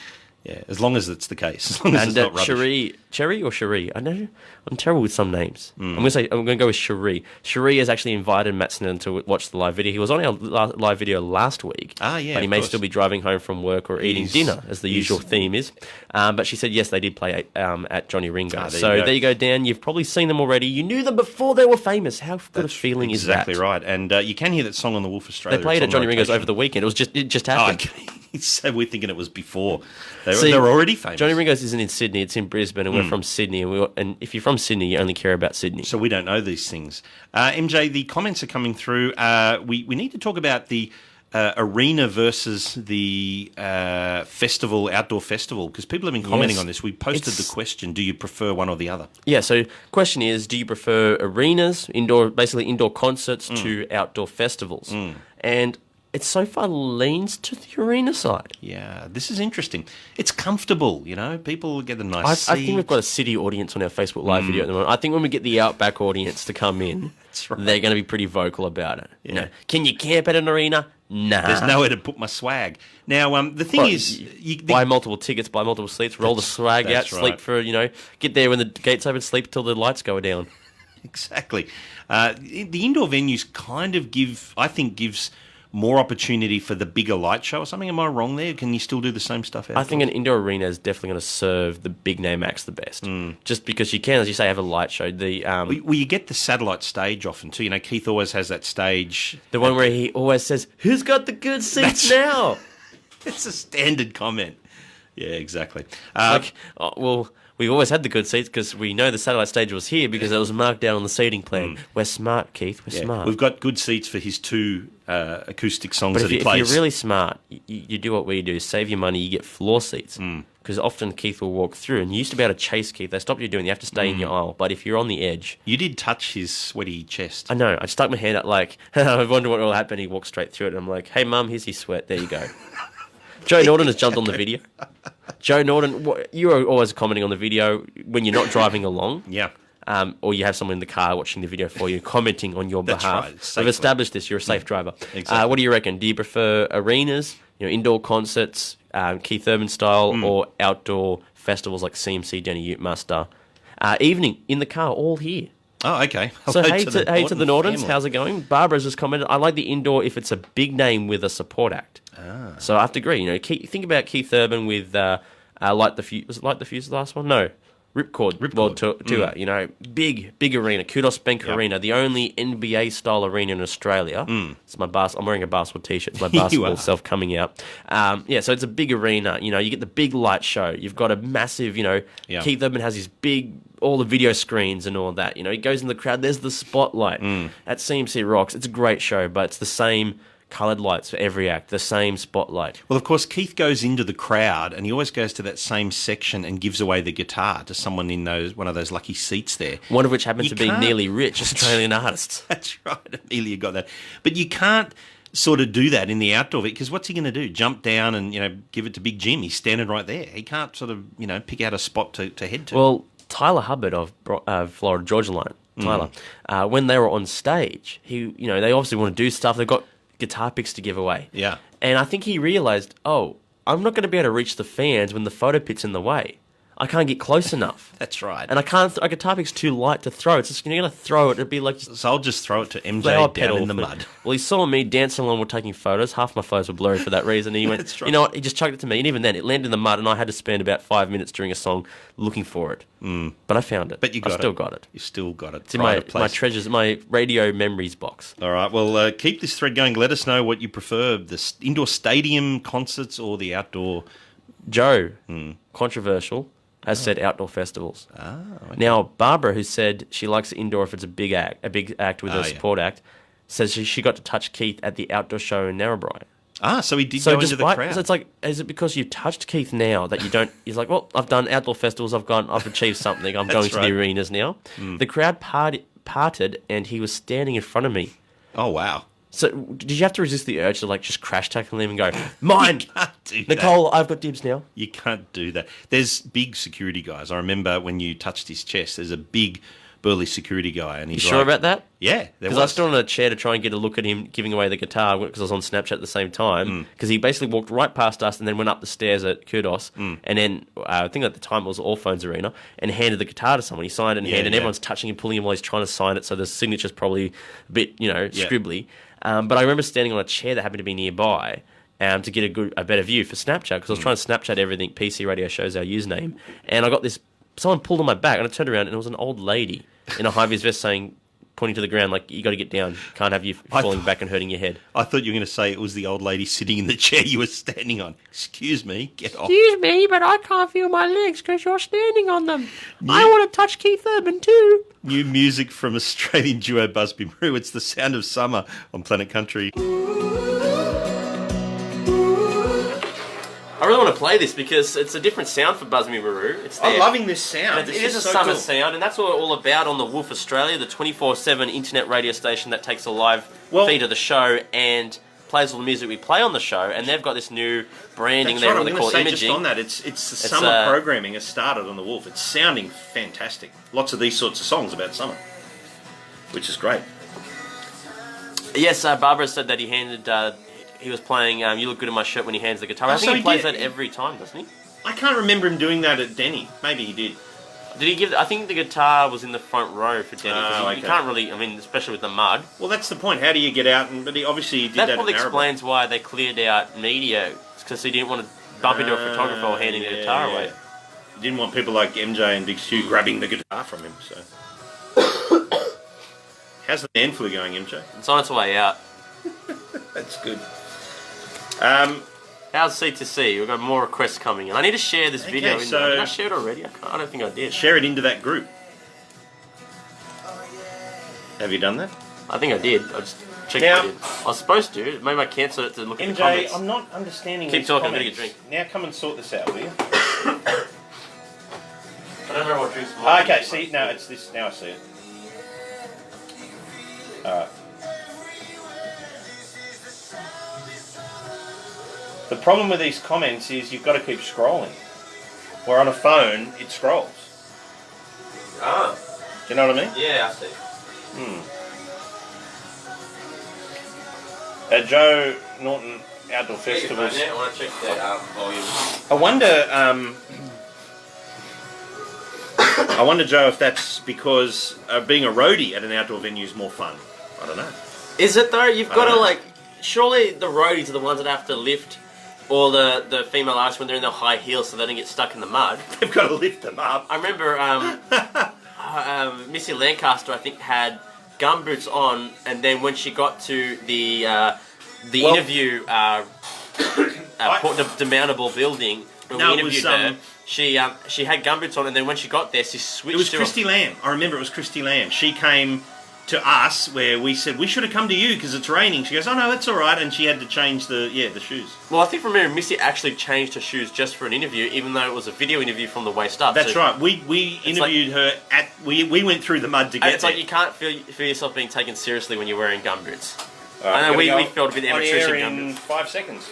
Yeah, as long as it's the case. As long as And it's not rubbish. Cherry or Cherie? I know I'm terrible with some names. I'm going to go with Cherie. Cherie has actually invited Matt Sneddon to watch the live video. He was on our live video last week. Yeah, but he of may course. still be driving home from work or eating dinner, as the usual theme is. But she said yes, they did play at Johnny Ringo. There you go, Dan. You've probably seen them already. You knew them before they were famous. How good a feeling is that? Exactly right. And you can hear that song on the Wolf Australia. They played It's at on Johnny Ringo's rotation. over the weekend. It just Oh, happened. okay. So we're thinking it was before. They See, were already famous. Johnny Ringo's isn't in Sydney; it's in Brisbane, and we're from Sydney. And if you're from Sydney, you only care about Sydney. So we don't know these things. MJ, the comments are coming through. We need to talk about the arena versus the outdoor festival, because people have been commenting on this. We posted the question: do you prefer one or the other? Yeah. So, question is: do you prefer arenas, basically indoor concerts, to outdoor festivals? And it so far leans to the arena side. Yeah, this is interesting. It's comfortable, People get a nice seat. I think we've got a city audience on our Facebook Live video at the moment. I think when we get the Outback audience to come in, right. they're going to be pretty vocal about it. Yeah. Can you camp at an arena? Nah. There's nowhere to put my swag. Now, the thing is... buy multiple tickets, buy multiple seats, roll the swag out, that's sleep right. for, get there when the gates open, sleep till the lights go down. Exactly. The indoor venues kind of gives more opportunity for the bigger light show or something. Am I wrong there? Can you still do the same stuff outdoors? I think an indoor arena is definitely going to serve the big name acts the best. Just because you can, as you say, have a light show. Well, you get the satellite stage often too. Keith always has that stage. The one where he always says, "Who's got the good seats now?" It's a standard comment. Yeah, exactly. We always had the good seats because we know the satellite stage was here because it was marked down on the seating plan. We're smart, Keith. We're smart. We've got good seats for his 2 acoustic songs But that he if plays. you're really smart, you do what we do. Save your money, you get floor seats. Because often Keith will walk through, and you used to be able to chase Keith. They stopped you doing. You have to stay in your aisle. But if you're on the edge, You did touch his sweaty chest. I know. I stuck my hand out like I wonder what will happen. He walks straight through it, and I'm like, "Hey, Mum, here's his sweat. There you go." Joe Norton has jumped on the video. Joe Norton, you are always commenting on the video when you're not driving along. Yeah. Or you have someone in the car watching the video for you, commenting on your That's behalf. right, We've safely. established this. You're a safe driver. Exactly. What do you reckon? Do you prefer arenas, indoor concerts, Keith Urban style, or outdoor festivals like CMC, Jenny Ute Muster? Evening in the car, all here. Oh, okay. So Hello hey to the Nortons, family. how's it going? Barbara's just commented, I like the indoor if it's a big name with a support act. So I have to agree. Think about Keith Urban with Light the Fuse. Was it Light the Fuse the last one? No. Ripcord World Tour. You know, big arena, Kudos Bank Arena, the only NBA style arena in Australia. It's my I'm wearing a basketball t-shirt. It's my basketball self coming out. So it's a big arena. You know, you get the big light show. You've got a massive, Keith Urban has his all the video screens and all that. You know, he goes in the crowd. There's the spotlight at CMC Rocks. It's a great show, but it's the same coloured lights for every act, the same spotlight. Well, of course, Keith goes into the crowd and he always goes to that same section and gives away the guitar to someone in one of those lucky seats there. One of which happens to be Nearly Rich, Australian artists. That's right. Amelia got that. But you can't sort of do that in the outdoor because what's he going to do? Jump down and, give it to Big Jim? He's standing right there. He can't sort of, pick out a spot to head to. Well, Tyler Hubbard of Florida Georgia Line, Tyler, when they were on stage, they obviously want to do stuff. They've got guitar picks to give away. Yeah. And I think he realised, I'm not going to be able to reach the fans when the photo pit's in the way. I can't get close enough. That's right. And I can't. A guitar pick's too light to throw. It's just you're going to throw it. It'd be like. So I'll just throw it to MJ down in the mud. Well, he saw me dancing along with taking photos. Half my photos were blurry for that reason. And he went, That's right. You know what? He just chucked it to me. And even then, it landed in the mud, and I had to spend about 5 minutes during a song looking for it. But I found it. But I still got it. You still got it. It's in my treasures, my radio memories box. All right. Well, keep this thread going. Let us know what you prefer: the indoor stadium concerts or the outdoor. Joe, controversial, has said outdoor festivals. Okay. Now, Barbara, who said she likes the indoor if it's a big act with a support act, says she got to touch Keith at the outdoor show in Narrabri. So he did go into the crowd. So it's like, is it because you've touched Keith now that you don't? He's like, well, I've done outdoor festivals. I've achieved something. I'm going to the arenas now. The crowd parted, and he was standing in front of me. Oh wow! So did you have to resist the urge to just crash tackle him and go, mine? You can't do Nicole, that. I've got dibs now. You can't do that. There's big security guys. I remember when you touched his chest. There's a big burly security guy, and he's You sure about that? Yeah, because I stood on a chair to try and get a look at him giving away the guitar because I was on Snapchat at the same time. Because he basically walked right past us and then went up the stairs at Kudos, and then I think at the time it was All Phones Arena, and handed the guitar to someone. He signed it and handed, and everyone's touching and pulling him while he's trying to sign it. So the signature's probably a bit, scribbly. But I remember standing on a chair that happened to be nearby. To get a better view for Snapchat because I was trying to Snapchat everything. PC Radio Shows our username, and I got this. Someone pulled on my back, and I turned around, and it was an old lady in a high-vis vest pointing to the ground, like, you got to get down. Can't have you falling back and hurting your head. I thought you were going to say it was the old lady sitting in the chair you were standing on. Excuse me, get off. Excuse me, but I can't feel my legs because you're standing on them. I want to touch Keith Urban too. New music from Australian duo Busby Maru. It's The Sound of Summer on Planet Country. I really want to play this because it's a different sound for Busby Maru. I'm loving this sound. It is a so summer cool. sound, and that's what we're all about on the Wolf Australia, the 24/7 internet radio station that takes a live feed of the show and plays all the music we play on the show. And they've got this new branding That's there, right, what they call imaging. just on that, it's the summer programming has started on the Wolf. It's sounding fantastic. Lots of these sorts of songs about summer, which is great. Yes, Barbara said that he handed. He was playing You Look Good in My Shirt when he hands the guitar. I think he plays that every time, doesn't he? I can't remember him doing that at Denny. Maybe he did. Did he give? I think the guitar was in the front row for Denny. You can't really. I mean, especially with the mud. Well, that's the point. How do you get out? But he obviously did that. That probably explains why they cleared out media because he didn't want to bump into a photographer while handing the guitar away. He didn't want people like MJ and Big Stu grabbing the guitar from him. So, how's the man flu going, MJ? It's on its way out. That's good. How's C2C? We've got more requests coming in. I need to share this video. So did I share it already? I don't think I did. Share it into that group. Have you done that? I think I did. I just checked I did. I was supposed to. Maybe I cancelled it to look at the comments. I'm not understanding Keep talking, I'm going to get a drink. Now come and sort this out, will you? I don't know what juice. Okay, see, no, it's this. Now I see it. Alright. The problem with these comments is you've got to keep scrolling. Where on a phone, it scrolls. Ah. Do you know what I mean? Yeah, I see. At Joe Norton Outdoor Festivals. I want to check that volume. I wonder, Joe, if that's because being a roadie at an outdoor venue is more fun. I don't know. Is it though? You've got to surely the roadies are the ones that have to lift Or the female artists when they're in their high heels so they don't get stuck in the mud. They've got to lift them up. I remember Missy Lancaster, I think, had gumboots on, and then when she got to the interview, the demountable building, when we interviewed her, she had gumboots on, and then when she got there, she switched. It was Christy Lamb. I remember it was Christy Lamb. She came to us where we said we should have come to you because it's raining. She goes, "Oh no, it's all right," and she had to change the shoes. Well, I think from memory, Missy actually changed her shoes just for an interview, even though it was a video interview from the waist up. That's right. We interviewed her at. We went through the mud to get. It's like you can't feel yourself being taken seriously when you're wearing gumboots. Right, I know we felt a bit amateurish in gumboots. 5 seconds.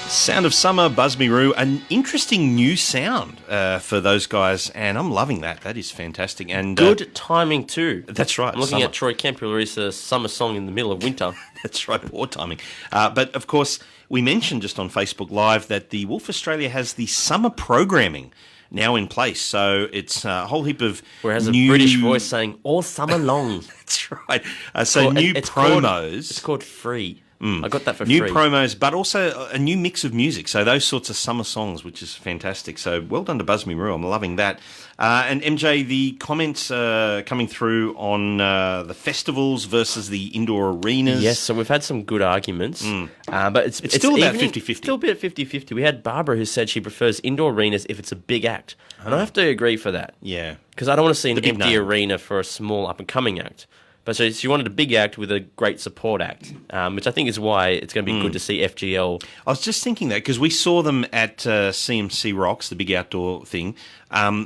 Sound of Summer, Buzz Me Roo, an interesting new sound for those guys, and I'm loving that. That is fantastic. And good timing too. That's right. I'm looking at Troy Kemp, who released a summer song in the middle of winter. That's right, poor timing. But of course, we mentioned just on Facebook Live that the Wolf Australia has the summer programming now in place. So it's a whole heap of where it has a British voice saying all summer long. That's right. So new promos. It's called Free. I got that for new free. New promos, but also a new mix of music. So those sorts of summer songs, which is fantastic. So well done to Buzz Me Roo. I'm loving that. And MJ, the comments coming through on the festivals versus the indoor arenas. Yes, so we've had some good arguments. But it's still about 50-50. Still a bit 50-50. We had Barbara who said she prefers indoor arenas if it's a big act. And I have to agree for that. Yeah. Because I don't want to see an empty name. arena for a small up-and-coming act. But so she wanted a big act with a great support act, which I think is why it's going to be good to see FGL. I was just thinking that because we saw them at CMC Rocks, the big outdoor thing.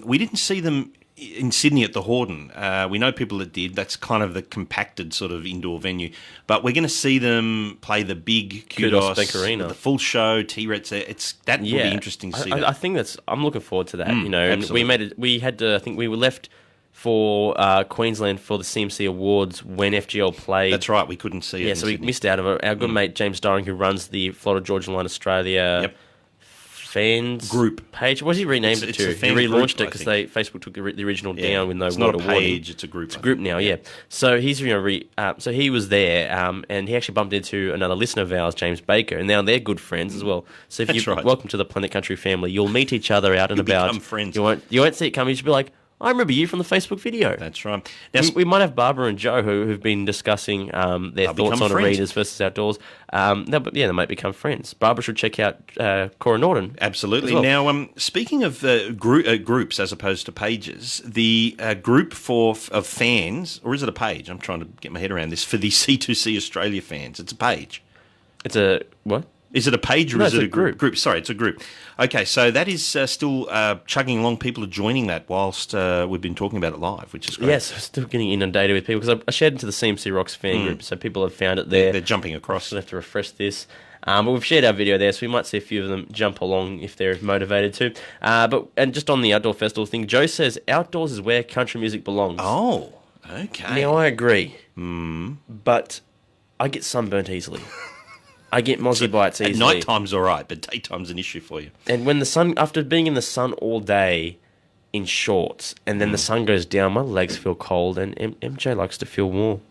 We didn't see them in Sydney at the Horden. We know people that did. That's kind of the compacted sort of indoor venue. But we're going to see them play the big Kudos Bank Arena, the full show, T-Rex. That will be interesting to see. I think I'm looking forward to that. And absolutely. we had to. I think we were left for Queensland for the CMC Awards when FGL played. That's right, we couldn't see it. Yeah, so we missed out of it. Our good mate James Dyring, who runs the Florida Georgia Line Australia fans group page. What's he renamed it to? He relaunched it because Facebook took the original down with no it's word not a of warning. page, it's a group. It's a group now, yeah. So he's so he was there, and he actually bumped into another listener of ours, James Baker, and now they're good friends as well. So if you're welcome to the Planet Country family, you'll meet each other out and about. Become friends. You won't see it coming. You'll just be like, I remember you from the Facebook video. That's right. Now, we might have Barbara and Joe who've been discussing their thoughts on arenas versus outdoors. They might become friends. Barbara should check out Cora Norton. Absolutely. Well. Now, speaking of groups as opposed to pages, the group of fans, or is it a page? I'm trying to get my head around this, for the C2C Australia fans. It's a page. It's a what? Is it a page or is it a group? Sorry, it's a group. Okay, so that is still chugging along. People are joining that whilst we've been talking about it live, which is great. Yes, we're still getting inundated with people because I shared into the CMC Rocks fan group, so people have found it there. They're jumping across. I'll have to refresh this. But we've shared our video there, so we might see a few of them jump along if they're motivated to. And just on the outdoor festival thing, Joe says outdoors is where country music belongs. Oh, okay. Now, I agree. But I get sunburnt easily. I get mozzie bites easily. At night time's all right, but daytime's an issue for you. And when the sun, after being in the sun all day in shorts, and then the sun goes down, my legs feel cold, and MJ likes to feel warm.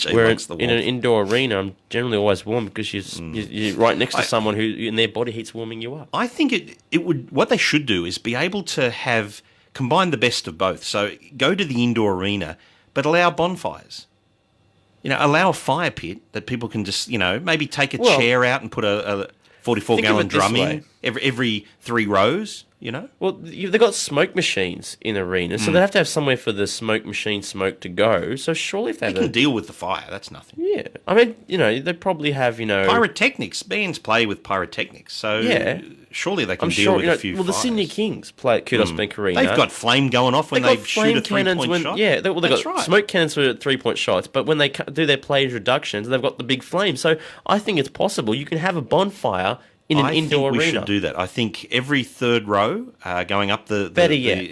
In an indoor arena, I'm generally always warm because you're right next to someone who, in their body heat's warming you up. I think it would. What they should do is be able to combine the best of both. So go to the indoor arena, but allow bonfires. Allow a fire pit that people can just, maybe take a chair out and put a 44-gallon drum in every 3 rows, Well, they've got smoke machines in arenas, so they have to have somewhere for the smoke machine smoke to go. So surely if they can deal with the fire, that's nothing. Yeah. I mean, they probably have, Pyrotechnics. Bands play with pyrotechnics, so surely they can deal with a few fires. The Sydney Kings play at Kudos Bank Arena. They've got flame going off when they shoot a 3-point shot. Yeah, they've got smoke cannons for 3-point shots, but when they do their play introductions, they've got the big flame. So I think it's possible. You can have a bonfire in an indoor arena. We should do that. I think every third row going up the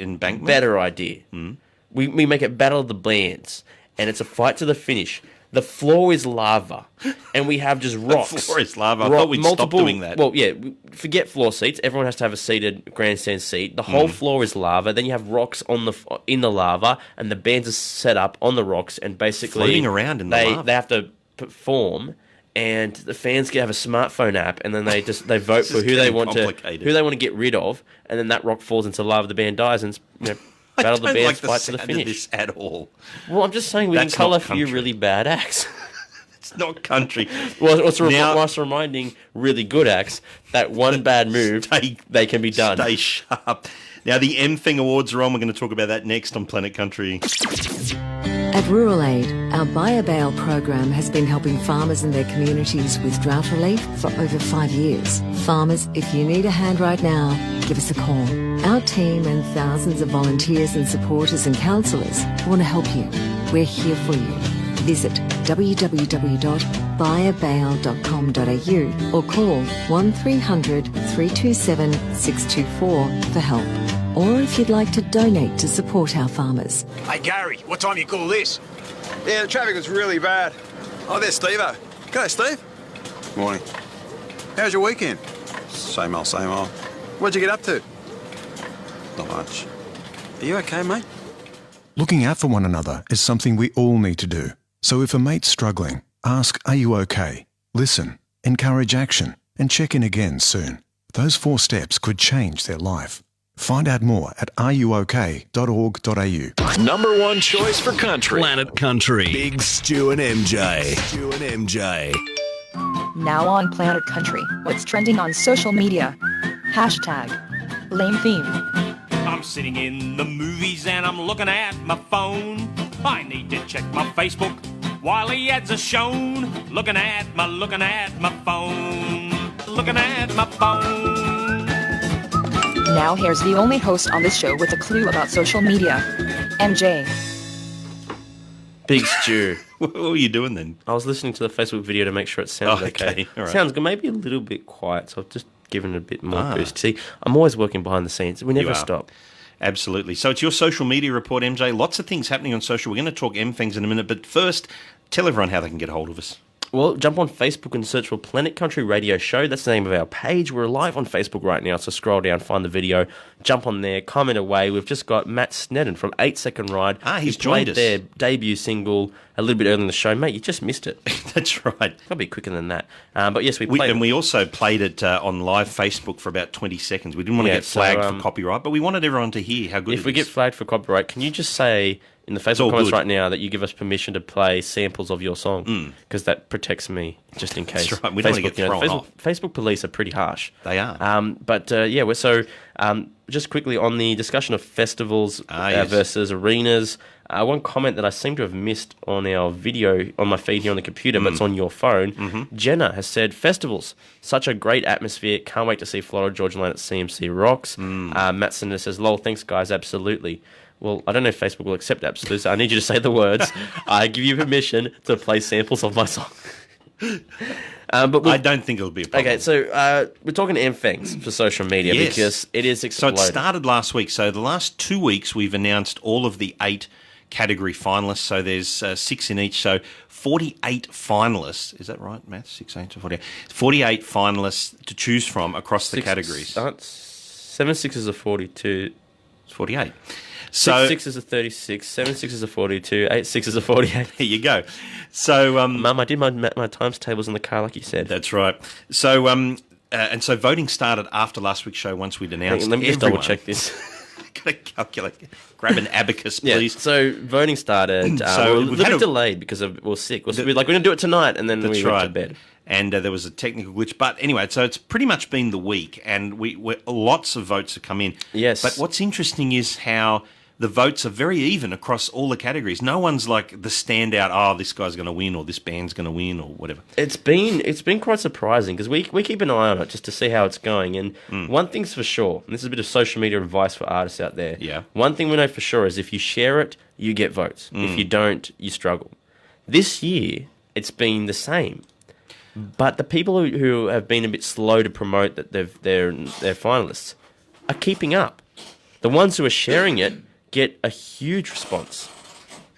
embankment. Better idea. We make it Battle of the Bands, and it's a fight to the finish. The floor is lava, and we have just rocks. The floor is lava. I thought we'd stop doing that. Well, yeah, forget floor seats. Everyone has to have a seated grandstand seat. The whole floor is lava. Then you have rocks in the lava, and the bands are set up on the rocks, and basically floating around in the lava. They have to perform, and the fans can have a smartphone app, and then they vote for who they want to get rid of, and then that rock falls into lava. The band dies, and battle the bands, fight to the finish. This at all. Well, I'm just saying we can colour a few really bad acts. It's not country. Well, whilst reminding really good acts that one bad move, they can be done. Stay sharp. Now, the M-Thing Awards are on. We're going to talk about that next on Planet Country. At Rural Aid, our Buy a Bale program has been helping farmers and their communities with drought relief for over 5 years. Farmers, if you need a hand right now, give us a call. Our team and thousands of volunteers and supporters and counsellors want to help you. We're here for you. Visit www.buyabale.com.au or call 1300 327 624 for help. Or if you'd like to donate to support our farmers. Hey, Gary, what time you call this? Yeah, the traffic was really bad. Oh, there's Steve-o. G'day, Steve. Morning. How's your weekend? Same old, same old. What'd you get up to? Not much. Are you okay, mate? Looking out for one another is something we all need to do. So if a mate's struggling, ask, are you okay? Listen, encourage action, and check in again soon. Those 4 steps could change their life. Find out more at ruok.org.au. Number 1 choice for country. Planet Country. Big Stu and MJ. Now on Planet Country, what's trending on social media? Hashtag lame theme. I'm sitting in the movies and I'm looking at my phone. I need to check my Facebook while the ads are shown. Looking at my phone. Looking at my phone. Now here's the only host on this show with a clue about social media. MJ. Big Stu. What were you doing then? I was listening to the Facebook video to make sure it sounded okay. All right. Sounds good, maybe a little bit quiet, so I've just given it a bit more boost. See, I'm always working behind the scenes. We never stop. Absolutely. So it's your social media report, MJ. Lots of things happening on social. We're going to talk M-Things in a minute, but first, tell everyone how they can get a hold of us. Well, jump on Facebook and search for Planet Country Radio Show. That's the name of our page. We're live on Facebook right now, so scroll down, find the video, jump on there, comment away. We've just got Matt Sneddon from 8 Second Ride. He's joined us. Their debut single a little bit early in the show. Mate, you just missed it. That's right. I'll be quicker than that. But yes, we played and we also played it on live Facebook for about 20 seconds. We didn't want to get flagged for copyright, but we wanted everyone to hear how good it is. If we get flagged for copyright, can you just say in the Facebook comments right now that you give us permission to play samples of your song? Because that protects me, just in case. That's right. We don't want to get thrown off. Facebook police are pretty harsh. They are. Just quickly on the discussion of festivals versus arenas, one comment that I seem to have missed on our video on my feed here on the computer, but it's on your phone. Mm-hmm. Jenna has said, festivals, such a great atmosphere. Can't wait to see Florida Georgia Line at CMC Rocks. Matt Sinder says, lol, thanks guys, absolutely. Well, I don't know if Facebook will accept absolute, so I need you to say the words. I give you permission to play samples of my song. But I don't think it'll be a problem. Okay, so we're talking M-Things for social media because it is exploding. So it started last week. So the last 2 weeks we've announced all of the 8 category finalists. So there's 6 in each. So 48 finalists. Is that right, Matt? 6, 8 to 48. 48 finalists to choose from across the categories. 7 6s are 42. It's 48. 6 6s are 36, 7 6s are 42, 8 6s are 48. There you go. So, Mum, I did my times tables in the car like you said. That's right. So, and so voting started after last week's show once we'd announced. Let me just double check this. Got to calculate. Grab an abacus, please. Yeah, so voting started. So we had a delayed because we were sick. We're like, we're going to do it tonight, and then we went to bed. And there was a technical glitch. But anyway, so it's pretty much been the week, and lots of votes have come in. Yes. But what's interesting is how the votes are very even across all the categories. No one's like the standout, this guy's going to win or this band's going to win or whatever. It's been quite surprising because we keep an eye on it just to see how it's going. And one thing's for sure, and this is a bit of social media advice for artists out there. Yeah. One thing we know for sure is if you share it, you get votes. If you don't, you struggle. This year, it's been the same. But the people who have been a bit slow to promote that they're finalists are keeping up. The ones who are sharing it get a huge response.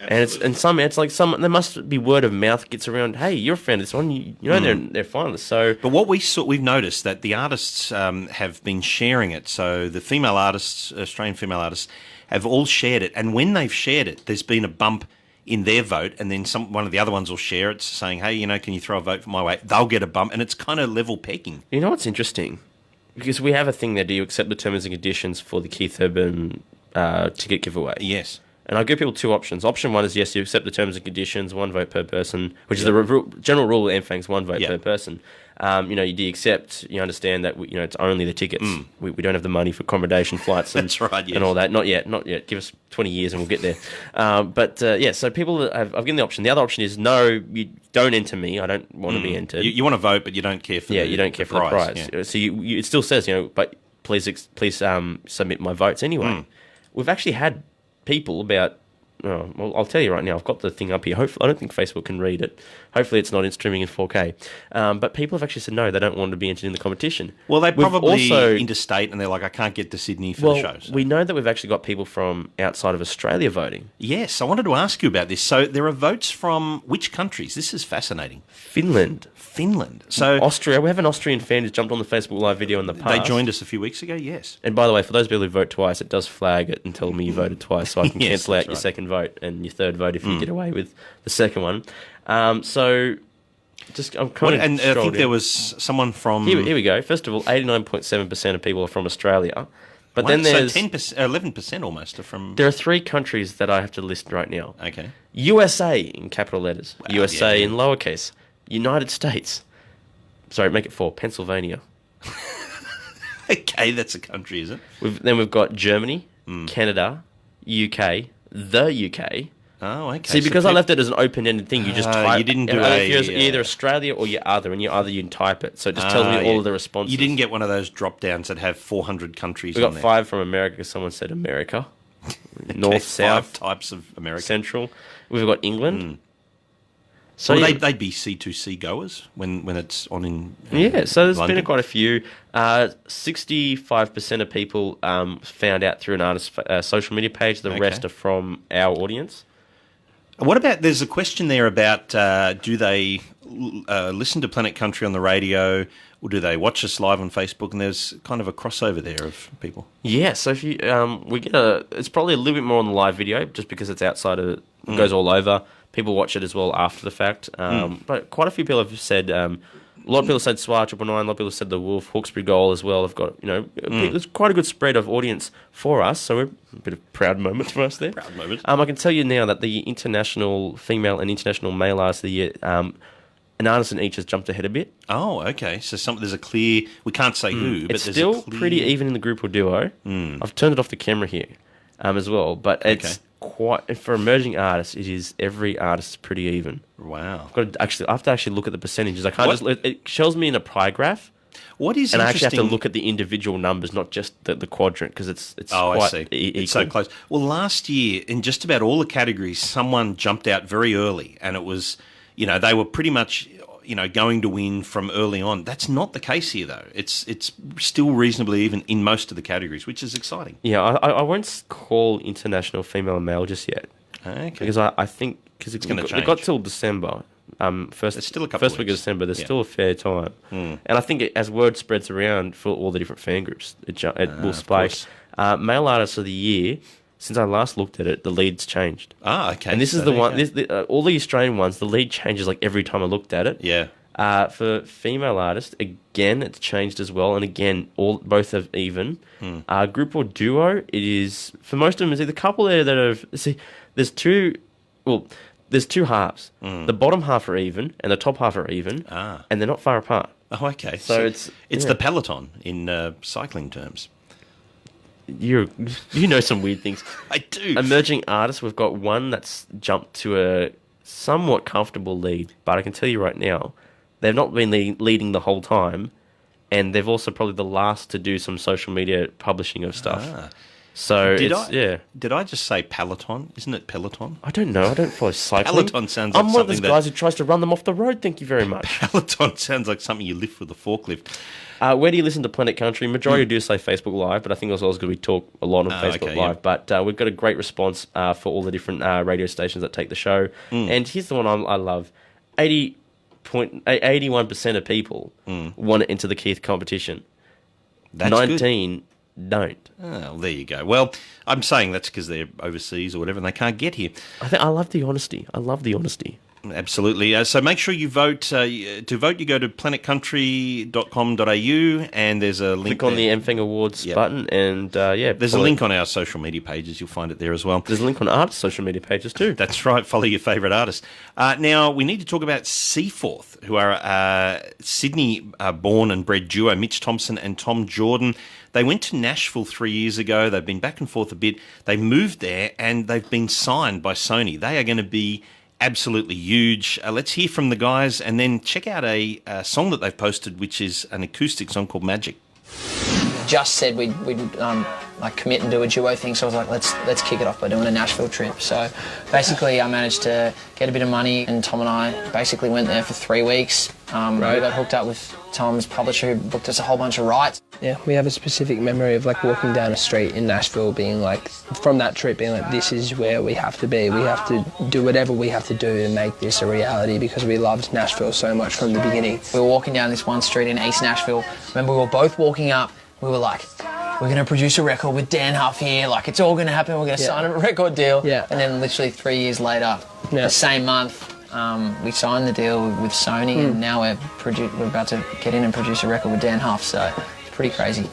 And it's like there must be word of mouth gets around. Hey, you're a fan of this one. You know they're finalists. So, but what we've noticed that the artists have been sharing it. So the female artists, Australian female artists, have all shared it. And when they've shared it, there's been a bump in their vote, and then one of the other ones will share it, saying, "Hey, can you throw a vote for my way?" They'll get a bump, and it's kind of level pegging. You know what's interesting? Because we have a thing there. Do you accept the terms and conditions for the Keith Urban ticket giveaway? Yes. And I give people two options. Option one is yes, you accept the terms and conditions, 1 vote per person, which is the general rule of MFANG's 1 vote per person. Do you accept, you understand that it's only the tickets. We don't have the money for accommodation, flights, and, That's right, yes. and all that. Not yet. Give us 20 years and we'll get there. So people, I've given the option. The other option is no, you don't enter me. I don't want to be entered. You want to vote, but you don't care for you don't care for the prize. Yeah. So it still says, but please submit my votes anyway. We've actually had people about... well, I'll tell you right now, I've got the thing up here. Hopefully, I don't think Facebook can read it. Hopefully it's not in streaming in 4K. But people have actually said no, they don't want to be entered in the competition. Well, they probably interstate and they're like, I can't get to Sydney for the shows. We know that we've actually got people from outside of Australia voting. Yes, I wanted to ask you about this. So there are votes from which countries? This is fascinating. Finland. So Austria. We have an Austrian fan who's jumped on the Facebook Live video in the past. They joined us a few weeks ago, yes. And by the way, for those people who vote twice, it does flag it and tell me you voted twice, so I can cancel out your second vote and your third vote if you get away with the second one. I'm kind of... And I think there was someone from... Here we go. First of all, 89.7% of people are from Australia. But then there's... So 11% almost are from... There are 3 countries that I have to list right now. Okay. USA in capital letters. Wow, USA in lowercase. United States. Sorry, make it 4. Pennsylvania. Okay, that's a country, is it? Then we've got Germany, Canada, UK, the UK. Oh, okay. See, because I left it as an open-ended thing, you just type... You didn't do you're either Australia or you're other, and you can type it. So it just tells me all of the responses. You didn't get one of those drop-downs that have 400 countries We on got there. 5 from America because someone said America. North, South. 5 types of America. Central. We've got England. So they'd be C2C goers when it's on in so there's London. been quite a few. 65% of people found out through an artist's social media page. The rest are from our audience. What about, there's a question there about do they listen to Planet Country on the radio or do they watch us live on Facebook? And there's kind of a crossover there of people. Yeah, so if you we get it's probably a little bit more on the live video just because it's outside of it goes all over. People watch it as well after the fact. But quite a few people have said, a lot of people said Swar 999, a lot of people said The Wolf, Hawkesbury Goal as well. Have got, there's quite a good spread of audience for us, so we're a bit of proud moments for us there. Proud moment. I can tell you now that the international female and international male artist of the year, an artist in each has jumped ahead a bit. Oh, okay. So there's a clear, we can't say who, but it's there's still a clear... pretty even in the group or duo. I've turned it off the camera here as well, but it's quite, for emerging artists, it is every artist is pretty even. Wow. I have to actually look at the percentages. I can't it shows me in a pie graph. What is and interesting... I actually have to look at the individual numbers, not just the quadrant, because it's quite I see. Equal. It's so close. Well, last year, in just about all the categories, someone jumped out very early, and it was, they were pretty much, going to win from early on. That's not the case here, though. It's still reasonably even in most of the categories, which is exciting. Yeah, I won't call international female and male just yet. Okay. Because I think because it's going to change. It got till December. It's still a couple first week of December. There's still a fair time, and I think as word spreads around for all the different fan groups, it will spike. Male artists of the year. Since I last looked at it, the lead's changed. Okay. And this is the one. All the Australian ones, the lead changes like every time I looked at it. Yeah. For female artists, again, it's changed as well, and again, both have even. Group or duo, it is for most of them. Is the couple there that have there's two. Well, there's 2 halves. The bottom half are even, and the top half are even, and they're not far apart. Oh, okay. So it's the peloton in cycling terms. You know some weird things. I do. Emerging artists, we've got one that's jumped to a somewhat comfortable lead, but I can tell you right now, they've not been leading the whole time, and they've also probably the last to do some social media publishing of stuff. So Did yeah. Did I just say Peloton? Isn't it Peloton? I don't know. I don't follow cycling. Peloton sounds like I'm one of those something guys who tries to run them off the road. Thank you very much. Peloton sounds like something you lift with a forklift. Where do you listen to Planet Country? Majority do say Facebook Live, but I think also because we talk a lot on Facebook Live. Yeah. But we've got a great response for all the different radio stations that take the show. And here's the one I love: 81% of people want to enter the Keith competition. That's 19 don't. Oh, well, there you go. Well, I'm saying that's because they're overseas or whatever and they can't get here. I love the honesty. I love the honesty. Absolutely. So make sure you vote. To vote, you go to planetcountry.com.au and there's a link. Click on the MFing Awards button and there's a link on our social media pages. You'll find it there as well. There's a link on artists' social media pages too. That's right. Follow your favourite artist. Now, we need to talk about Seaforth, who are Sydney-born and bred duo, Mitch Thompson and Tom Jordan. They went to Nashville 3 years ago. They've been back and forth a bit. They moved there and they've been signed by Sony. They are going to be absolutely huge. Let's hear from the guys and then check out a song that they've posted, which is an acoustic song called Magic. Just said we'd like commit and do a duo thing, so I was like, let's kick it off by doing a Nashville trip. So basically I managed to get a bit of money and Tom and I basically went there for 3 weeks. We got hooked up with Tom's publisher who booked us a whole bunch of rights. Yeah, we have a specific memory of like walking down a street in Nashville being like, from that trip being like, this is where we have to be. We have to do whatever we have to do to make this a reality because we loved Nashville so much from the beginning. We were walking down this one street in East Nashville. Remember, we were both walking up. We were like, we're going to produce a record with Dan Huff here. Like, it's all going to happen. We're going to sign a record deal. Yeah. And then literally 3 years later, the same month, we signed the deal with Sony and now we're about to get in and produce a record with Dan Huff. So it's pretty crazy.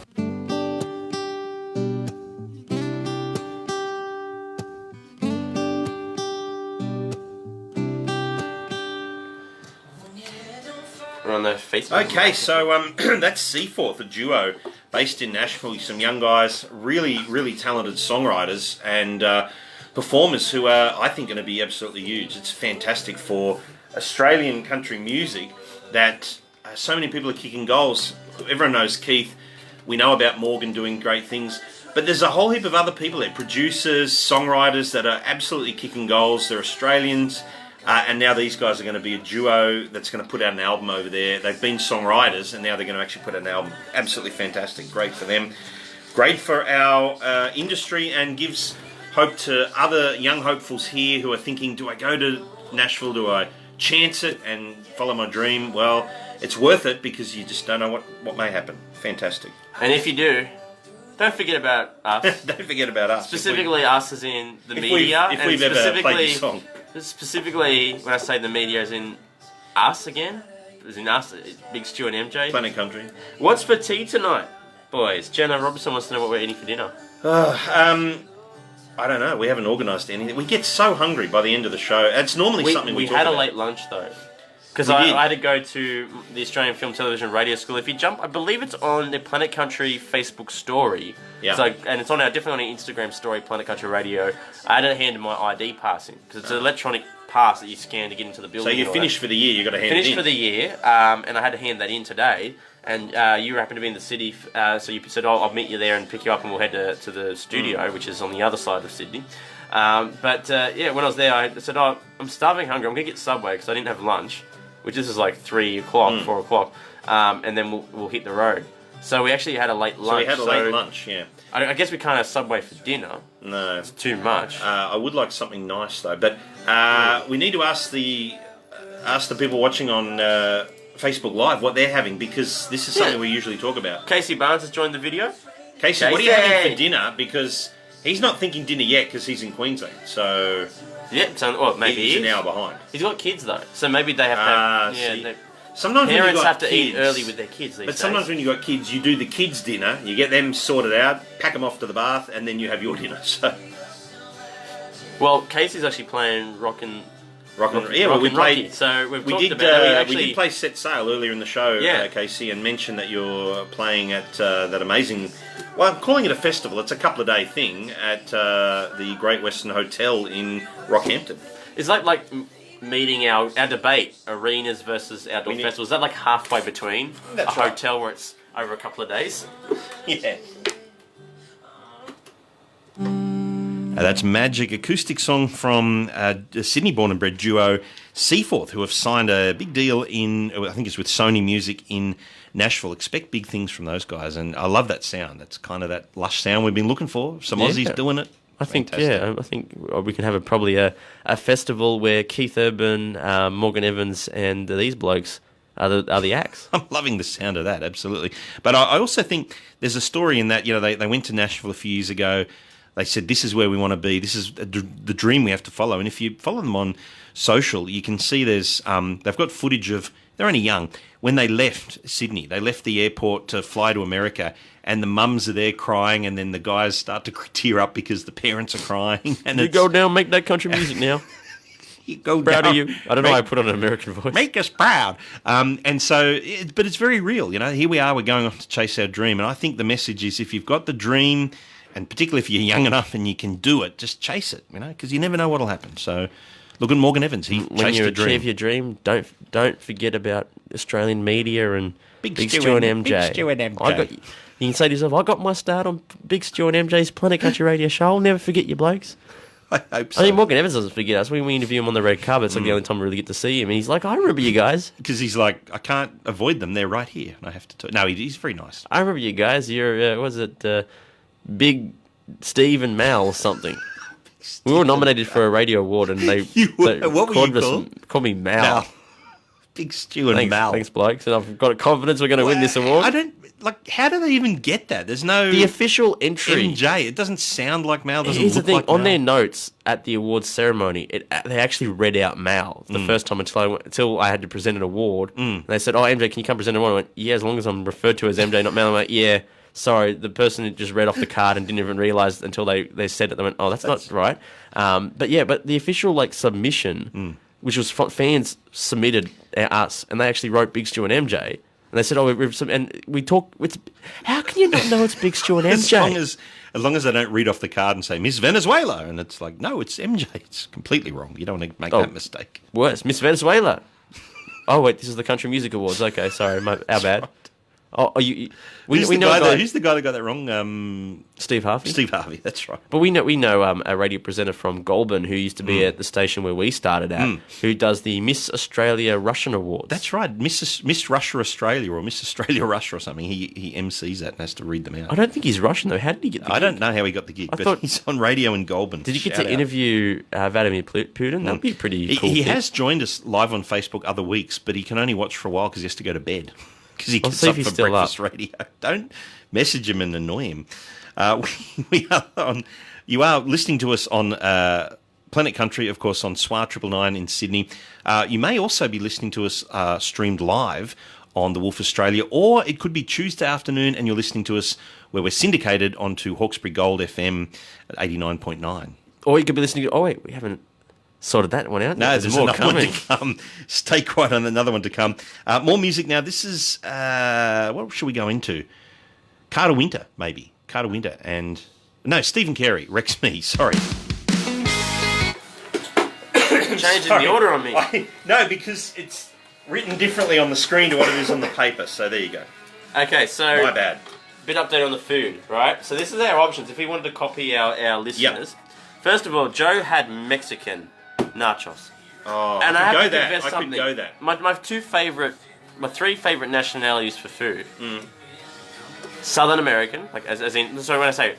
We're on the Facebook. Okay, so that's Seaforth, a duo based in Nashville. Some young guys, really, really talented songwriters and performers who are, I think, going to be absolutely huge. It's fantastic for Australian country music that so many people are kicking goals. Everyone knows Keith. We know about Morgan doing great things. But there's a whole heap of other people there, producers, songwriters that are absolutely kicking goals. They're Australians. And now these guys are going to be a duo that's going to put out an album over there. They've been songwriters, and now they're going to actually put out an album. Absolutely fantastic. Great for them. Great for our industry, and gives hope to other young hopefuls here who are thinking, do I go to Nashville? Do I chance it and follow my dream? Well, it's worth it because you just don't know what may happen. Fantastic. And if you do, don't forget about us. Don't forget about us. Specifically us as in the media. If we've ever played this song. Specifically, when I say the media, as in us again, as in us, Big Stu and MJ. Planet Country. What's for tea tonight, boys? Jenna Robertson wants to know what we're eating for dinner. I don't know. We haven't organised anything. We get so hungry by the end of the show. It's normally something we talk had about. A late lunch though, because I had to go to the Australian Film, Television, Radio School. If you jump, I believe it's on the Planet Country Facebook story. Yeah. So, and it's on definitely on our Instagram story, Planet Country Radio. I had to hand my ID pass in because it's an electronic pass that you scan to get into the building. So you're finished for the year. You got to hand it in. Finished for the year, and I had to hand that in today. And you happen to be in the city, so you said, I'll meet you there and pick you up, and we'll head to the studio, which is on the other side of Sydney. But when I was there, I said, I'm starving hungry. I'm going to get Subway because I didn't have lunch, which this is like 3 o'clock, 4 o'clock, and then we'll hit the road. So we actually had a late lunch. So we had a late lunch, yeah. I guess we can't have Subway for dinner. No. It's too much. I would like something nice, though. But we need to ask the people watching on Facebook Live what they're having, because this is something we usually talk about. Casey Barnes has joined the video. Casey, what are you having for dinner? Because he's not thinking dinner yet because he's in Queensland. So maybe he's an hour behind. He's got kids though, so maybe they have to have. Sometimes parents have to kids, eat early with their kids these days. But sometimes when you've got kids, you do the kids' dinner, you get them sorted out, pack them off to the bath, and then you have your dinner. So, well, Casey's actually playing Rockin Rocky. So we did play Set Sail earlier in the show, Casey, and mentioned that you're playing at that amazing. Well, I'm calling it a festival. It's a couple of day thing at the Great Western Hotel in Rockhampton. It's like meeting our debate, arenas versus outdoor festivals. Is that like halfway between That's a hotel where it's over a couple of days? Yeah. That's Magic, acoustic song from a Sydney-born and bred duo Seaforth, who have signed a big deal I think it's with Sony Music in Nashville. Expect big things from those guys, and I love that sound. It's kind of that lush sound we've been looking for. Some Aussies doing it. I think we can have probably a festival where Keith Urban, Morgan Evans, and these blokes are the acts. I'm loving the sound of that, absolutely. But I also think there's a story in that, they went to Nashville a few years ago. They said, this is where we want to be. This is the dream we have to follow. And if you follow them on social, you can see they've got footage of, they're only young, when they left Sydney. They left the airport to fly to America, and the mums are there crying, and then the guys start to tear up because the parents are crying. And you go down, make that country music now. You go proud down. of you. I don't know why I put on an American voice. Make us proud. And so, but it's very real. Here we are, we're going off to chase our dream. And I think the message is, if you've got the dream, and particularly if you're young enough and you can do it, just chase it, because you never know what'll happen. So look at Morgan Evans. He when chased you a dream. achieve your dream, don't forget about Australian media and Big Stu and MJ. Big Stu and MJ. You can say to yourself, I got my start on Big Stu and MJ's Planet Country Radio show. I'll never forget you blokes. I hope so. I think Morgan Evans doesn't forget us. When we interview him on the red carpet, it's like the only time we really get to see him. And he's like, I remember you guys. Because he's like, I can't avoid them. They're right here. And I have to talk. No, he's very nice. I remember you guys. You're, Big Steve and Mal or something. We were nominated for a radio award, and they what were you called? Called me Mal. Big Stu and Mal. Thanks, blokes. And I've got confidence we're going to win this award. I don't how do they even get that? There's no the official entry. MJ. It doesn't sound like Mal. Doesn't Here's look the thing: like on Mal. their notes at the awards ceremony, they actually read out Mal the first time until I had to present an award. And they said, "Oh, MJ, can you come present an award?" I went, "Yeah, as long as I'm referred to as MJ, not Mal." I went, "Yeah." Sorry, the person just read off the card and didn't even realise until they said it. They went, "Oh, that's not right." But the official submission, which was fans submitted us, and they actually wrote Big Stu and MJ, and they said, "Oh, we talk." How can you not know it's Big Stu and MJ? As long as they don't read off the card and say Miss Venezuela, and it's like, no, it's MJ. It's completely wrong. You don't want to make that mistake. Worse, Miss Venezuela. Oh wait, this is the Country Music Awards. Okay, sorry, our bad. Oh, Who's the guy that got that wrong? Steve Harvey. Steve Harvey, that's right. But we know a radio presenter from Goulburn who used to be at the station where we started at, who does the Miss Australia Russian Awards. That's right, Miss Russia Australia or Miss Australia Russia or something. He MCs that and has to read them out. I don't think he's Russian though. How did he get the gig? I don't know how he got the gig, but he's on radio in Goulburn. Did you get to interview Vladimir Putin? That'd be pretty cool. He has joined us live on Facebook other weeks, but he can only watch for a while because he has to go to bed. Because he gets up for breakfast radio. Don't message him and annoy him. We are on. You are listening to us on Planet Country, of course, on SWA 999 in Sydney. You may also be listening to us streamed live on The Wolf Australia, or it could be Tuesday afternoon and you're listening to us where we're syndicated onto Hawkesbury Gold FM at 89.9. Or you could be listening to. Oh wait, we haven't sorted that one out. No, there's more coming. One to come. Stay quiet on another one to come. More music now. This is, what should we go into? Carter Winter, maybe. Carter Winter and... No, Stephen Carey. Rex Me, sorry. Changing the order on me. No, because it's written differently on the screen to what it is on the paper, so there you go. Okay, so... My bad. Bit update on the food, right? So this is our options. If we wanted to copy our listeners... Yep. First of all, Joe had Mexican nachos. Oh, and I could go that. My three favorite nationalities for food. Southern American, as in. So when I say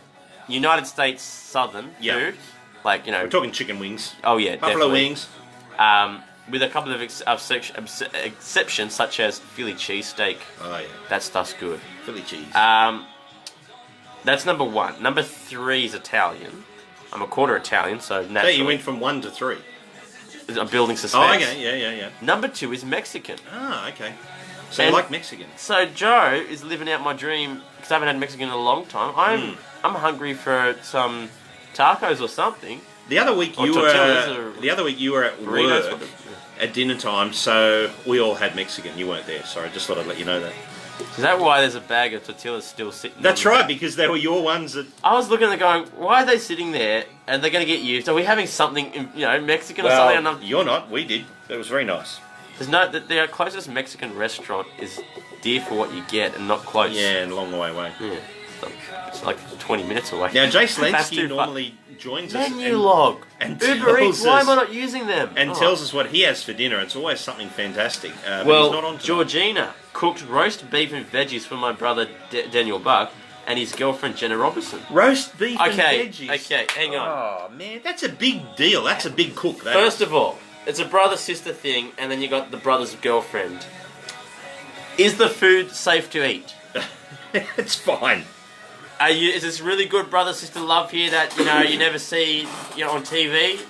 United States Southern food, we're talking chicken wings. Oh yeah, buffalo definitely. wings. With a couple of exceptions, such as Philly cheesesteak. Oh yeah, that stuff's good. Philly cheese. That's number one. Number three is Italian. I'm a quarter Italian, so naturally. So you went from 1 to 3. I'm building suspense. Oh, okay, yeah. Number 2 is Mexican. Ah, okay. So you like Mexican? So Joe is living out my dream because I haven't had Mexican in a long time. I'm hungry for some tacos or something. The other week you were at work at dinner time, so we all had Mexican. You weren't there. Sorry, just thought I'd let you know that. Is that why there's a bag of tortillas still sitting there? That's right, because they were your ones that... I was looking at them going, why are they sitting there and they're going to get used? Are we having something, Mexican or something? Well, you're not. We did. It was very nice. The closest Mexican restaurant is dear for what you get and not close. Yeah, and a long way away. Yeah. It's like 20 minutes away. Now, Jay Slensky normally joins us. Menu log. And Uber Eats, tells why us- am I not using them? And tells us what he has for dinner. It's always something fantastic. But he's not Well, on tonight. Georgina cooked roast beef and veggies for my brother Daniel Buck and his girlfriend Jenna Robertson. Roast beef and Okay, veggies. okay, hang on. Oh, man, that's a big deal. That's a big cook. That First is. of all, it's a brother-sister thing, and then you got the brother's girlfriend. Is the food safe to eat? It's fine. Is this really good brother-sister love here that you never see on TV?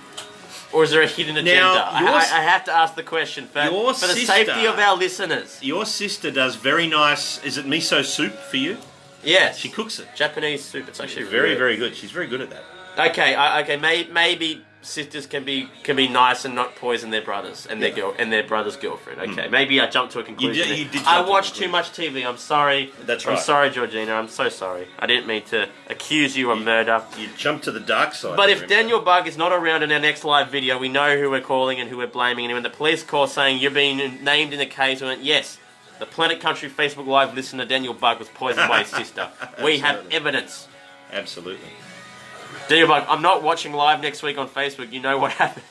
Or is there a hidden agenda? Now, I have to ask the question for the safety of our listeners. Your sister does very nice. Is it miso soup for you? Yes. She cooks it. Japanese soup. It's actually very, good. very good. She's very good at that. Okay. Maybe sisters can be nice and not poison their brothers and their brother's girlfriend. Okay, maybe I jumped to a conclusion. You did I jump to a watched too much TV. I'm sorry. That's right. I'm sorry, Georgina. I'm so sorry. I didn't mean to accuse you of murder. You jumped to the dark side. But if Daniel Bug is not around in our next live video, we know who we're calling and who we're blaming. And when the police call saying you're being named in the case, we went, yes, the Planet Country Facebook Live listener Daniel Bug was poisoned by his sister. We have evidence. Absolutely. Daniel Bug, I'm not watching live next week on Facebook. You know what happens.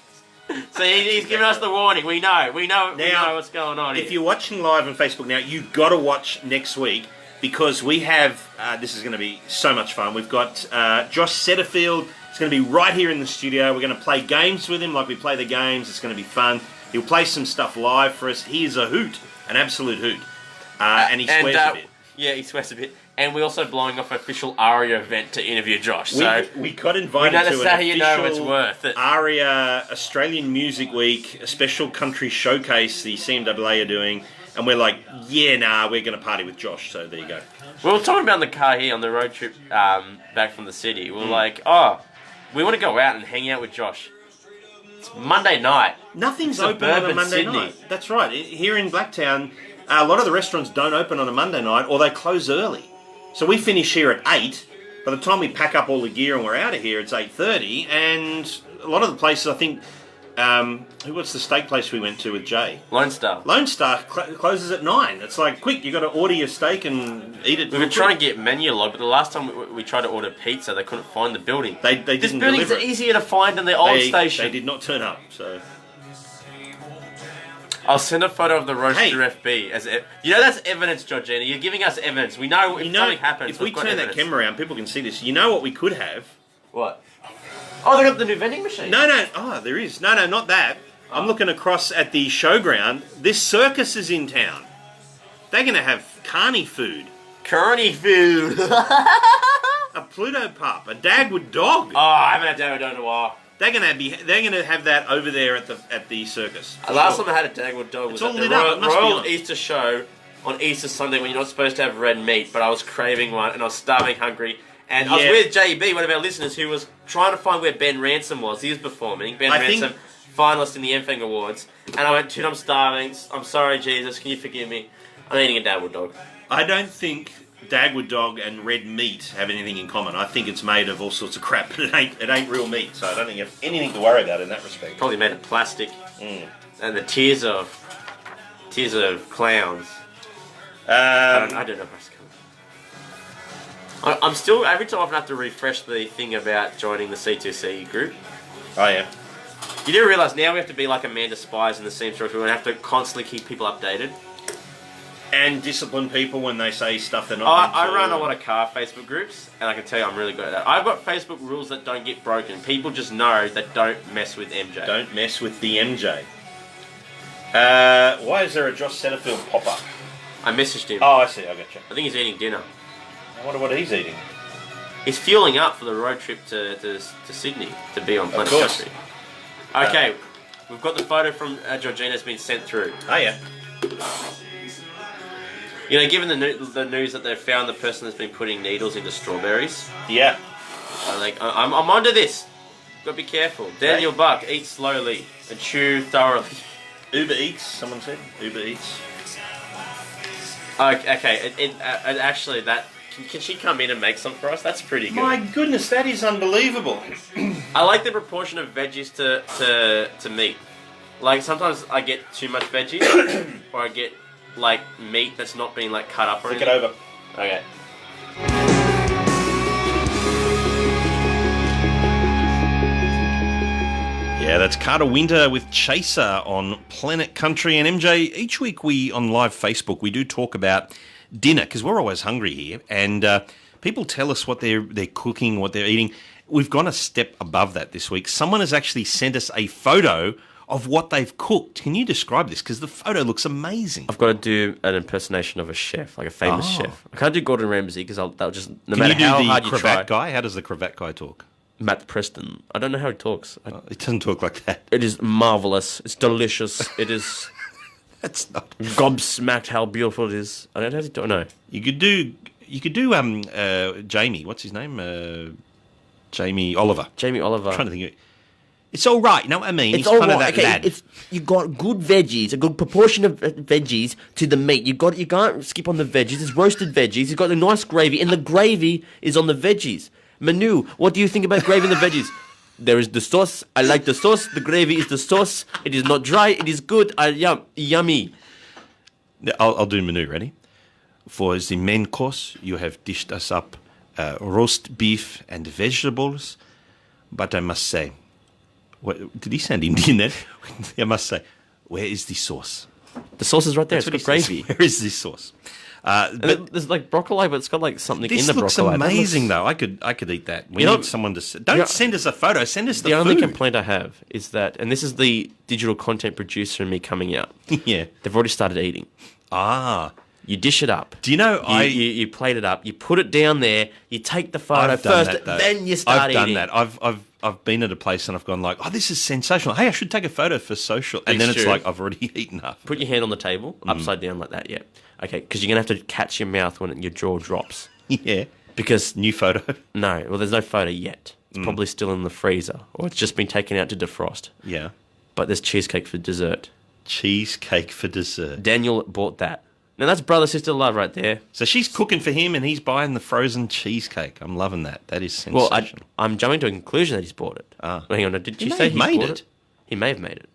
So he's giving us the warning. We know what's going on here. If you're watching live on Facebook now, you've got to watch next week because we have, this is going to be so much fun. We've got Josh Setterfield. It's going to be right here in the studio. We're going to play games with him like we play the games. It's going to be fun. He'll play some stuff live for us. He is a hoot, an absolute hoot. And he swears a bit. Yeah, he swears a bit. And we're also blowing off an official ARIA event to interview Josh. So we got invited to an official ARIA Australian Music Week, a special country showcase the CMAA are doing. And we're like, we're going to party with Josh. So there you go. We were talking about in the car here on the road trip back from the city. We were like, we want to go out and hang out with Josh. It's Monday night. Nothing's open on a Monday night. That's right. Here in Blacktown, a lot of the restaurants don't open on a Monday night or they close early. So we finish here at 8. By the time we pack up all the gear and we're out of here, it's 8:30. And a lot of the places, I think, what's the steak place we went to with Jay? Lone Star. Lone Star closes at 9. It's like, quick, you got to order your steak and eat it. We've been trying to get menu log, but the last time we tried to order pizza, they couldn't find the building. They didn't This building's deliver it. easier to find than the old station. They did not turn up, so... I'll send a photo of the roaster FB as that's evidence, Georgina. You're giving us evidence. We know if something happens. If we turn that camera around, people can see this. You know what we could have? What? Oh, they got the new vending machine. No. Oh, there is. No, not that. I'm looking across at the showground. This circus is in town. They're going to have carny food. Carny food. A Pluto pup. A Dagwood dog. Oh, I haven't had Dagwood dog in a while. They're gonna have that over there at the circus. Last time I had a Dagwood dog was at the Royal Easter Show on Easter Sunday when you're not supposed to have red meat, but I was craving one and I was starving hungry. And I was with JB, one of our listeners, who was trying to find where Ben Ransom was. He was performing. Ben Ransom, finalist in the MFing Awards. And I went, dude, I'm starving. I'm sorry, Jesus. Can you forgive me? I'm eating a Dagwood dog. I don't think Dagwood dog and red meat have anything in common. I think it's made of all sorts of crap, but it ain't real meat, so I don't think you have anything to worry about in that respect. Probably made of plastic. And the tears of clowns. I don't know if that's coming. I'm still, every time I have to refresh the thing about joining the C2C group. Oh yeah. You do realise now we have to be like Amanda Spies in the same structure. We're going to have to constantly keep people updated. And discipline people when they say stuff they're not. I run a lot of car Facebook groups, and I can tell you I'm really good at that. I've got Facebook rules that don't get broken. People just know that don't mess with MJ. Don't mess with the MJ. Why is there a Josh Setterfield pop-up? I messaged him. Oh, I see. I gotcha. I think he's eating dinner. I wonder what he's eating. He's fueling up for the road trip to Sydney to be on Planet Country. Okay, we've got the photo from Georgina's been sent through. Oh yeah. You know, given the news that they've found the person that's been putting needles into strawberries. Yeah. I'm onto this. Got to be careful. Daniel Buck, eat slowly and chew thoroughly. Uber Eats, someone said. Uber Eats. Okay. Actually, that can she come in and make some for us? That's pretty good. My goodness, that is unbelievable. I like the proportion of veggies to meat. Like sometimes I get too much veggies, or I get like meat that's not being like cut up or anything. Look it over. Okay. Yeah, that's Carter Winter with Chaser on Planet Country. And MJ, each week on live Facebook, we do talk about dinner because we're always hungry here. And people tell us what they're cooking, what they're eating. We've gone a step above that this week. Someone has actually sent us a photo of what they've cooked. Can you describe this? Because the photo looks amazing. I've got to do an impersonation of a chef, like a famous chef. I can't do Gordon Ramsay because that'll just, no Can matter you do how the hard you try. cravat guy? How does the cravat guy talk? Matt Preston. I don't know how he talks. It doesn't talk like that. It is marvelous. It's delicious. It is. That's not gobsmacked how beautiful it is. I don't know. You could do Jamie. What's his name? Jamie Oliver. Jamie Oliver. I'm trying to think of it. It's all right. You know what I mean? It's He's all kind of right. that lad. It's you got good veggies, a good proportion of veggies to the meat. You can't skip on the veggies. It's roasted veggies. You got a nice gravy, and the gravy is on the veggies. Manu, what do you think about gravy and the veggies? There is the sauce. I like the sauce. The gravy is the sauce. It is not dry. It is good. Yummy. I'll do menu. Ready? For the main course, you have dished us up roast beef and vegetables. But I must say, did he sound Indian then? I must say, where is the sauce? The sauce is right there. That's It's got gravy. Where is this sauce? But there's like broccoli, but it's got like something in this the looks broccoli. amazing, though. I could eat that. We need someone to. Don't send us a photo. Send us the only food. complaint I have is that, and this is the digital content producer and me coming out. Yeah, they've already started eating. You dish it up. Do you know you plate it up. You put it down there. You take the photo first, then you start eating. I've done that. I've been at a place and I've gone like, oh, this is sensational. Hey, I should take a photo for social. And then it's like, I've already eaten half. Put your hand on the table, upside down like that. Yeah. Okay, because you're gonna have to catch your mouth when your jaw drops. Yeah. Because new photo. No, well, there's no photo yet. It's probably still in the freezer, or it's just been taken out to defrost. Yeah. But there's cheesecake for dessert. Cheesecake for dessert. Daniel bought that. Now that's brother sister love right there. So she's cooking for him, and he's buying the frozen cheesecake. I'm loving that. That is sensational. Well, I'm jumping to a conclusion that he's bought it. Hang on, did you say he made bought it? He may have made it.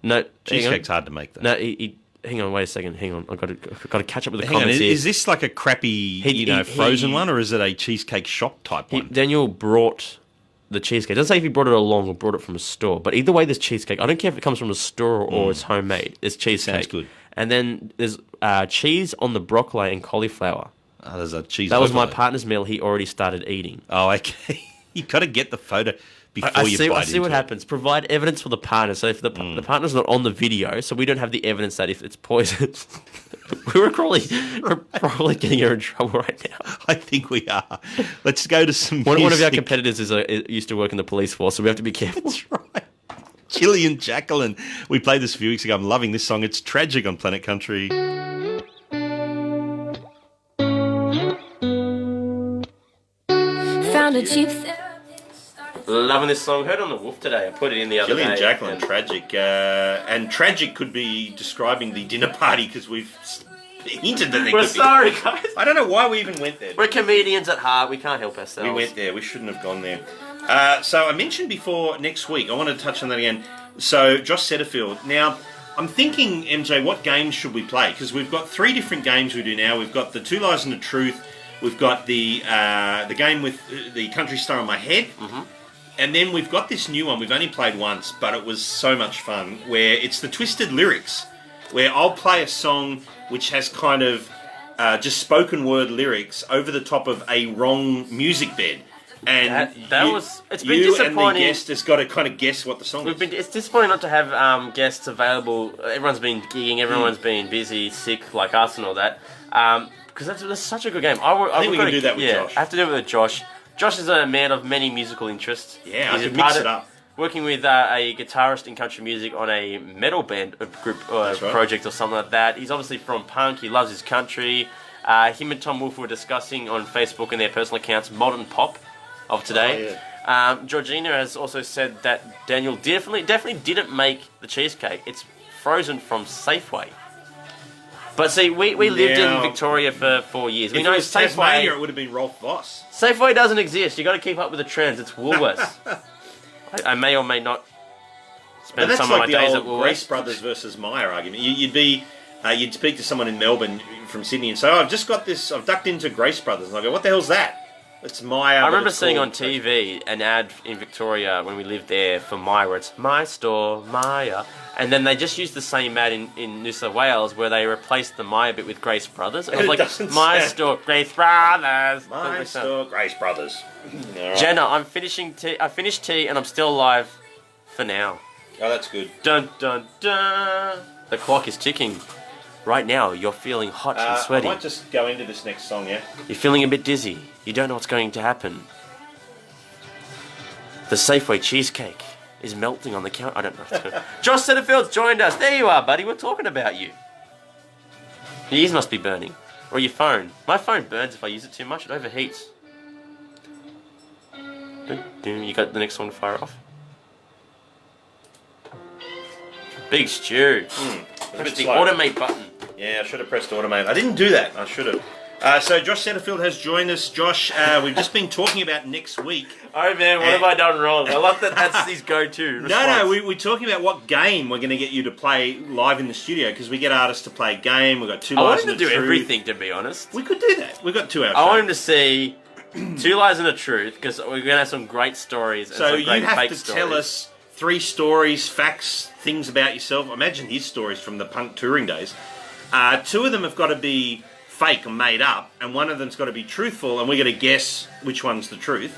No, cheesecake's hard to make though. No, he hang on, wait a second. Hang on, I've got to catch up with the Hang on, comments here. is this like a crappy, frozen one, or is it a cheesecake shop type one? Daniel brought the cheesecake. It doesn't say if he brought it along or brought it from a store, but either way, there's cheesecake. I don't care if it comes from a store or it's homemade. It's cheesecake. Sounds good. And then there's cheese on the broccoli and cauliflower. There's a cheese. That was my partner's meal. He already started eating. Oh, okay. You got to get the photo before you bite I see what happens. Provide evidence for the partner. So if the partner's not on the video, so we don't have the evidence that if it's poison, we're probably getting her in trouble right now. I think we are. Let's go to some One of our music. competitors used to work in the police force, so we have to be careful. That's right. Gillian Jacqueline. We played this a few weeks ago. I'm loving this song. It's Tragic on Planet Country. Found a cheap. Loving this song. Heard on the Wolf today. I put it in the other day. Gillian Jacqueline, Tragic. And Tragic could be describing the dinner party because we've hinted that We're sorry, guys. I don't know why we even went there. We're comedians at heart. We can't help ourselves. We went there. We shouldn't have gone there. So I mentioned before next week. I want to touch on that again. So Josh Setterfield. Now, I'm thinking, MJ, what games should we play? Because we've got 3 different games we do now. We've got the 2 Lies and the Truth. We've got the game with the Country Star on My Head. Mm-hmm. And then we've got this new one we've only played once, but it was so much fun, where it's the Twisted Lyrics, where I'll play a song which has kind of just spoken word lyrics over the top of a wrong music bed. And it's been you disappointing. and the guest has got to kind of guess what the song is. It's disappointing not to have guests available. Everyone's been gigging, everyone's been busy, sick, like us and all that. Because that's such a good game. I think we can do that with Josh. I have to do it with Josh. Josh is a man of many musical interests. Yeah, He's I can mix it up. Working with a guitarist in country music on a metal band group project or something like that. He's obviously from punk. He loves his country. Him and Tom Wolfe were discussing on Facebook and their personal accounts modern pop of today. Oh, yeah. Georgina has also said that Daniel definitely didn't make the cheesecake. It's frozen from Safeway. But see, we lived in Victoria for 4 years. We know it was Safeway. Tasmania, it would have been Rolf Voss. Safeway doesn't exist. You got to keep up with the trends. It's Woolworths. I may or may not spend some of my days at that's like the old Woolworths. Grace Brothers versus Myer argument. You'd speak to someone in Melbourne from Sydney and say, "Oh, I've just got this. I've ducked into Grace Brothers," and I go, "What the hell's that?" It's Maya. I but remember it's seeing on called- TV an ad in Victoria when we lived there for Maya, where it's My Store, Maya. And then they just used the same ad in New South Wales where they replaced the Maya bit with Grace Brothers. And I was It like, doesn't My sound- Store, Grace Brothers. My Store, Grace Brothers. All right. Jenna, I'm finishing tea. I finished tea and I'm still alive for now. Oh, that's good. Dun, dun, dun. The clock is ticking. Right now, you're feeling hot and I sweaty. might just go into this next song, yeah? You're feeling a bit dizzy. You don't know what's going to happen. The Safeway cheesecake is melting on the counter. I don't know. Josh Setterfield's joined us. There you are, buddy. We're talking about you. Your ears must be burning. Or your phone. My phone burns if I use it too much. It overheats. You got the next one to fire off? Big Stew. Press the automate button. Yeah, I should have pressed automate. I didn't do that. I should have. So Josh Setterfield has joined us. Josh, we've just been talking about next week. Oh man, what have I done wrong? I love that that's his go-to response. No, we're talking about what game we're going to get you to play live in the studio because we get artists to play a game. We've got 2 I lies want and him a to do truth. everything, to be honest. We could do that. We've got 2 hours. I want him to see 2 lies and a truth because we're going to have some great stories and So some you great have fake to stories. tell us 3 stories, facts, things about yourself. Imagine his stories from the punk touring days. 2 of them have got to be fake or made up, and 1 of them's got to be truthful, and we're going to guess which one's the truth.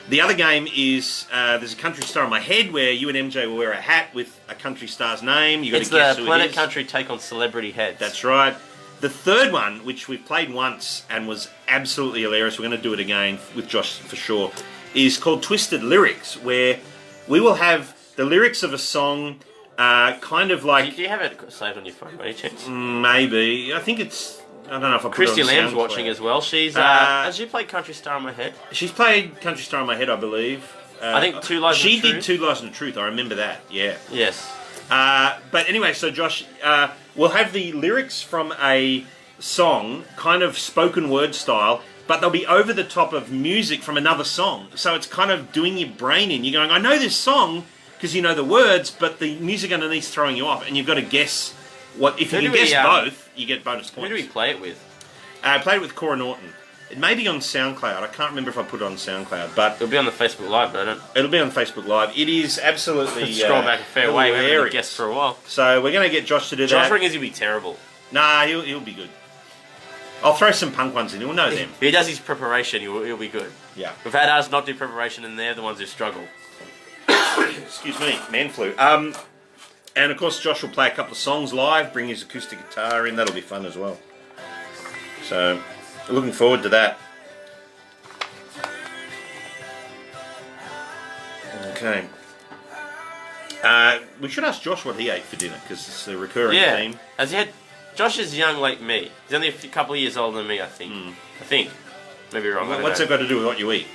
The other game is there's a country star in my head where you and MJ will wear a hat with a country star's name. You got It's to guess the who Planet it is. Country take on celebrity heads. That's right. The third one, which we've played once and was absolutely hilarious, we're going to do it again with Josh for sure, is called Twisted Lyrics, where we will have the lyrics of a song kind of like... Do you have it saved on your phone by any chance? Maybe. I think it's... I don't know if I put Christy it on Lamb's SoundCloud. watching as well. She's has she played Country Star in My Head? She's played Country Star in My Head, I believe. I think 2 Lies and a She did Truth. 2 Lies and a Truth, I remember that, yeah. Yes. But anyway, so Josh, we'll have the lyrics from a song, kind of spoken word style, but they'll be over the top of music from another song. So it's kind of doing your brain in. You're going, I know this song because you know the words, but the music underneath's throwing you off, and you've got to guess what. If you Who can do we, guess both, you get bonus Who points. do we play it with? I played it with Cora Norton. It may be on SoundCloud. I can't remember if I put it on SoundCloud, but It'll be on the Facebook Live, but I don't... it'll be on Facebook Live. It is absolutely Scroll back a fair way. We haven't hilarious. guessed for a while. So we're going to get Josh to do Josh that. reckons he'll be terrible. Nah, he'll be good. I'll throw some punk ones in. He'll know them. If he does his preparation, he'll be good. Yeah. We've had us not do preparation, and they're the ones who struggle. Excuse me, man flu. And of course, Josh will play a couple of songs live, bring his acoustic guitar in. That'll be fun as well. So, looking forward to that. Okay. We should ask Josh what he ate for dinner because it's a recurring Yeah. theme. Has he had... Josh is young like me. He's only a couple of years older than me, I think. I think. Maybe wrong. I don't What's know. it got to do with what you eat?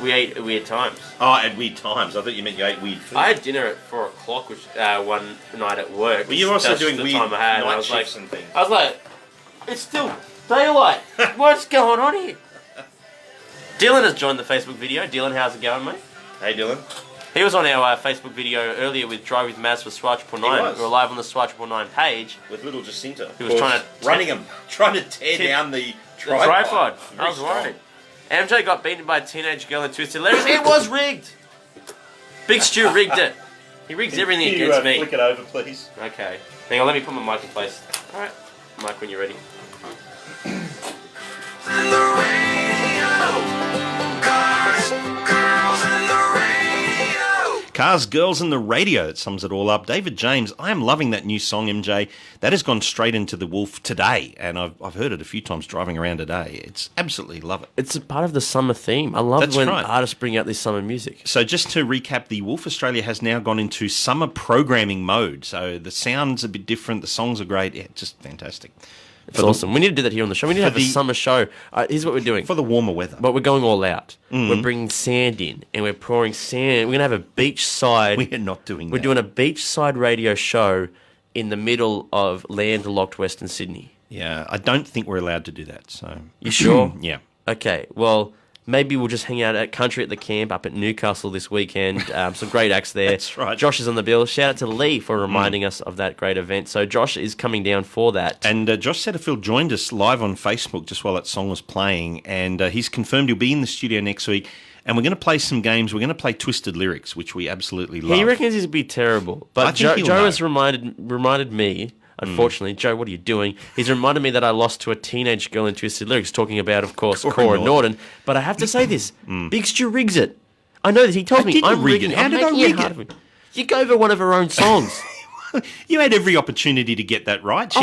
We ate at weird times. Oh, at weird times. I thought you meant you ate weird food. I had dinner at 4 o'clock, which one night at work. Well, you're also That's doing the weird time I had, and night I was shifts like, and things. I was like, it's still daylight. What's going on here? Dylan has joined the Facebook video. Dylan, how's it going, mate? Hey, Dylan. He was on our Facebook video earlier with Drive with Maz for Swatch He 9. was. We were live on the Swatch 9 page. With little Jacinta. He was trying to tear down the The tripod. tripod. Very I was strong. worried. MJ got beaten by a teenage girl in Twisted Lyrics. It was rigged. Big Stu rigged it. He rigs everything Can you, against me. flick it over, please? Okay. Hang on, let me put my mic in place. Alright. Mic when you're ready. Cars, Girls and the Radio. That sums it all up. David James, I am loving that new song, MJ. That has gone straight into the Wolf today, and I've heard it a few times driving around today. It's absolutely love it. It's a part of the summer theme. I love That's when right. artists bring out this summer music. So just to recap, the Wolf Australia has now gone into summer programming mode. So the sound's a bit different, the songs are great. Yeah, just fantastic. It's awesome. We need to do that here on the show. We need to have a summer show. Here's what we're doing. For the warmer weather. But we're going all out. Mm. We're bringing sand in, and we're pouring sand. We're going to have a beachside... We are not doing We're that. doing a beachside radio show in the middle of landlocked Western Sydney. Yeah, I don't think we're allowed to do that. So You sure? Yeah. Okay, well, Maybe we'll just hang out at Country at the Camp up at Newcastle this weekend. Some great acts there. That's right. Josh is on the bill. Shout out to Lee for reminding us of that great event. So Josh is coming down for that. And Josh Setterfield joined us live on Facebook just while that song was playing, and he's confirmed he'll be in the studio next week. And we're going to play some games. We're going to play Twisted Lyrics, which we absolutely love. He reckons he's a bit terrible. But Joe has reminded me, unfortunately, Joe, what are you doing? He's reminded me that I lost to a teenage girl in Twisted Lyrics, talking about, of course, Cora Norton. But I have to say this. Big Stu rigs it. I know this. He told me I'm rigging it. How did I rig it? You go over one of her own songs. You had every opportunity to get that right.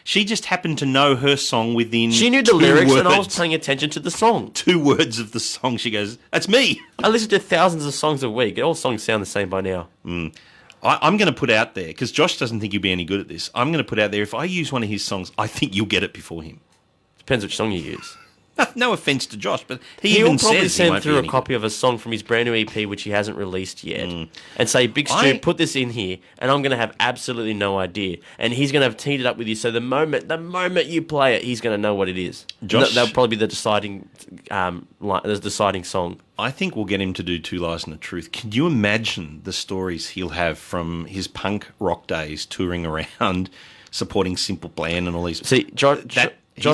She just happened to know her song within. She knew the lyrics, and I was paying attention to the song. 2 words of the song. She goes, "That's me." I listen to thousands of songs a week. All songs sound the same by now. I'm going to put out there, because Josh doesn't think you'll be any good at this. I'm going to put out there, if I use one of his songs, I think you'll get it before him. Depends which song you use. No offence to Josh, but He'll probably send through a copy of a song from his brand new EP, which he hasn't released yet, and say, "Big Stu, put this in here," and I'm going to have absolutely no idea. And he's going to have teed it up with you, so the moment you play it, he's going to know what it is. Josh, that'll probably be the deciding song. I think we'll get him to do Two Lies and a Truth. Can you imagine the stories he'll have from his punk rock days, touring around, supporting Simple Plan and all these... See, Josh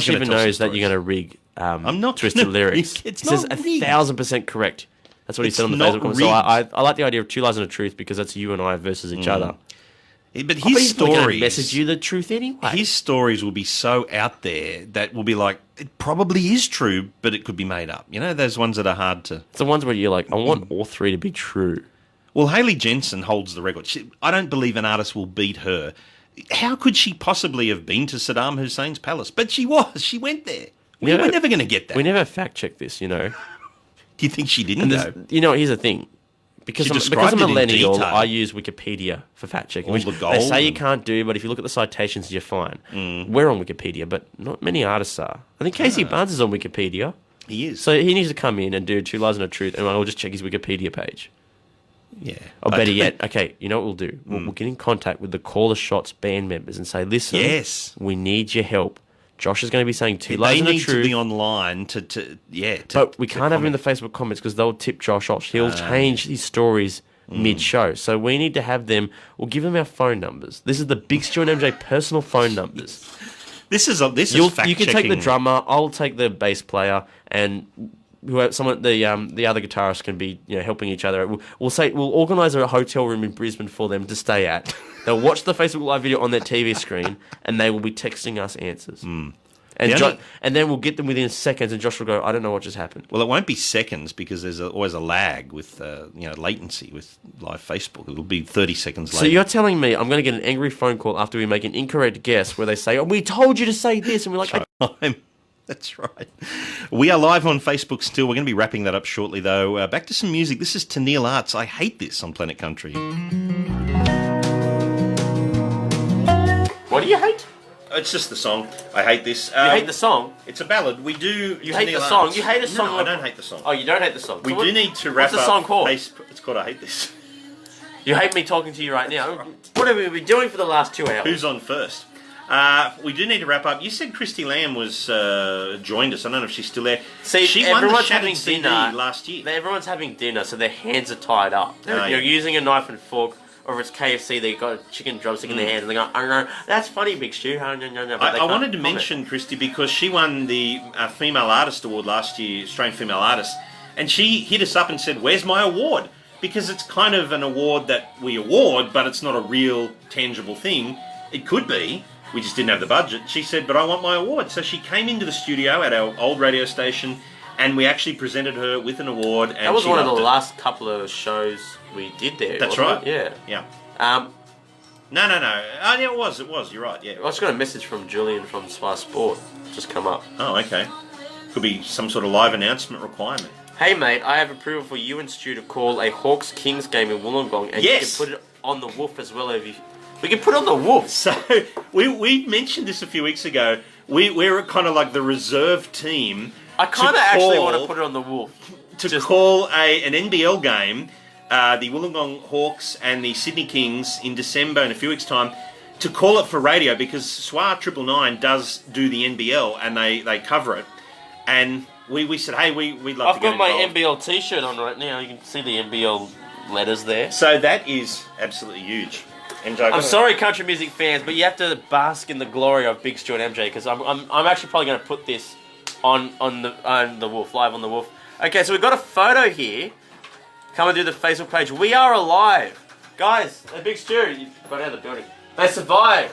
even knows that you're going to rig I'm not Twisted Lyrics. It's he says not 1,000% correct. That's what he said on the Facebook comment. So I like the idea of Two Lies and a Truth, because that's you and I versus each other. But his stories message you the truth anyway. His stories will be so out there that will be like, it probably is true, but it could be made up. You know, those ones that are hard to... It's the ones where you're like, I want all three to be true. Well, Hayley Jensen holds the record. I don't believe an artist will beat her. How could she possibly have been to Saddam Hussein's palace? But she was. She went there. We're never going to get that. We never fact-check this, you know. Do you think she didn't, though? You know, here's the thing. Because I'm a millennial, I use Wikipedia for fact-checking. They say you can't do, but if you look at the citations, you're fine. We're on Wikipedia, but not many artists are. I think Casey Barnes is on Wikipedia. He is. So he needs to come in and do Two Lies and a Truth, and I'll just check his Wikipedia page. Yeah. Or better yet, okay, you know what we'll do? We'll get in contact with the Call the Shots band members and say, listen, we need your help. Josh is going to be saying Two Lies and a Truth. They need to be online but we can't have him in the Facebook comments, because they'll tip Josh off. He'll change his stories mid-show. So we need to have them. We'll give them our phone numbers. This is the Big Stu and MJ personal phone numbers. This is fact-checking. You can take the drummer. I'll take the bass player, and the other guitarist can be helping each other. We'll organise a hotel room in Brisbane for them to stay at. They'll watch the Facebook Live video on their TV screen, and they will be texting us answers. And then we'll get them within seconds, and Josh will go, I don't know what just happened. Well, it won't be seconds, because there's always a lag with latency with live Facebook. It'll be 30 seconds later. So you're telling me I'm going to get an angry phone call after we make an incorrect guess where they say, we told you to say this, and we're like... That's right. We are live on Facebook still. We're going to be wrapping that up shortly, though. Back to some music. This is Tennille Arts. I Hate This on Planet Country. What do you hate? It's just the song. I hate this. You hate the song? It's a ballad. We do. You hate the song? Arts. You hate a song? No, I don't hate the song. Oh, you don't hate the song? We do need to wrap up. What's the song called? It's called I Hate This. You hate me talking to you right now. What have we been doing for the last 2 hours? Who's on first? We do need to wrap up. You said Christy Lamb was joined us. I don't know if she's still there. See, she won the everyone's Shattered having CD dinner last year. Everyone's having dinner, so their hands are tied up. They're using a knife and fork, or if it's KFC, they got a chicken drumstick in their hands, and they go, oh, no, that's funny, Big Stu. Oh, no. I wanted to mention Christy because she won the Female Artist Award last year, Australian Female Artist, and she hit us up and said, where's my award? Because it's kind of an award that we award, but it's not a real, tangible thing. It could be. We just didn't have the budget. She said, but I want my award. So she came into the studio at our old radio station, and we actually presented her with an award. And that was one of the last couple of shows we did there. That's right. It? Yeah. No. Oh, yeah, it was. You're right, yeah. I just got a message from Julian from Spy Sport. Just come up. Oh, okay. Could be some sort of live announcement requirement. Hey, mate, I have approval for you and Stu to call a Hawks-Kings game in Wollongong, and you can put it on the woof as well. We can put it on the woof. So, we mentioned this a few weeks ago. We're kind of like the reserve team. I kind of actually want to put it on the woof. To call an NBL game, the Wollongong Hawks and the Sydney Kings in December in a few weeks' time, to call it for radio, because SWAR 999 does do the NBL, and they cover it. And we said, hey, we'd love I've to get got my involved. NBL T-shirt on right now. You can see the NBL letters there. So that is absolutely huge. MJ, I'm sorry, country music fans, but you have to bask in the glory of Big Stu and MJ because I'm actually probably going to put this on the Wolf, live on the Wolf. Okay, so we've got a photo here. Come and do the Facebook page. We are alive, guys. Big Stu, you got out of the building. They survived.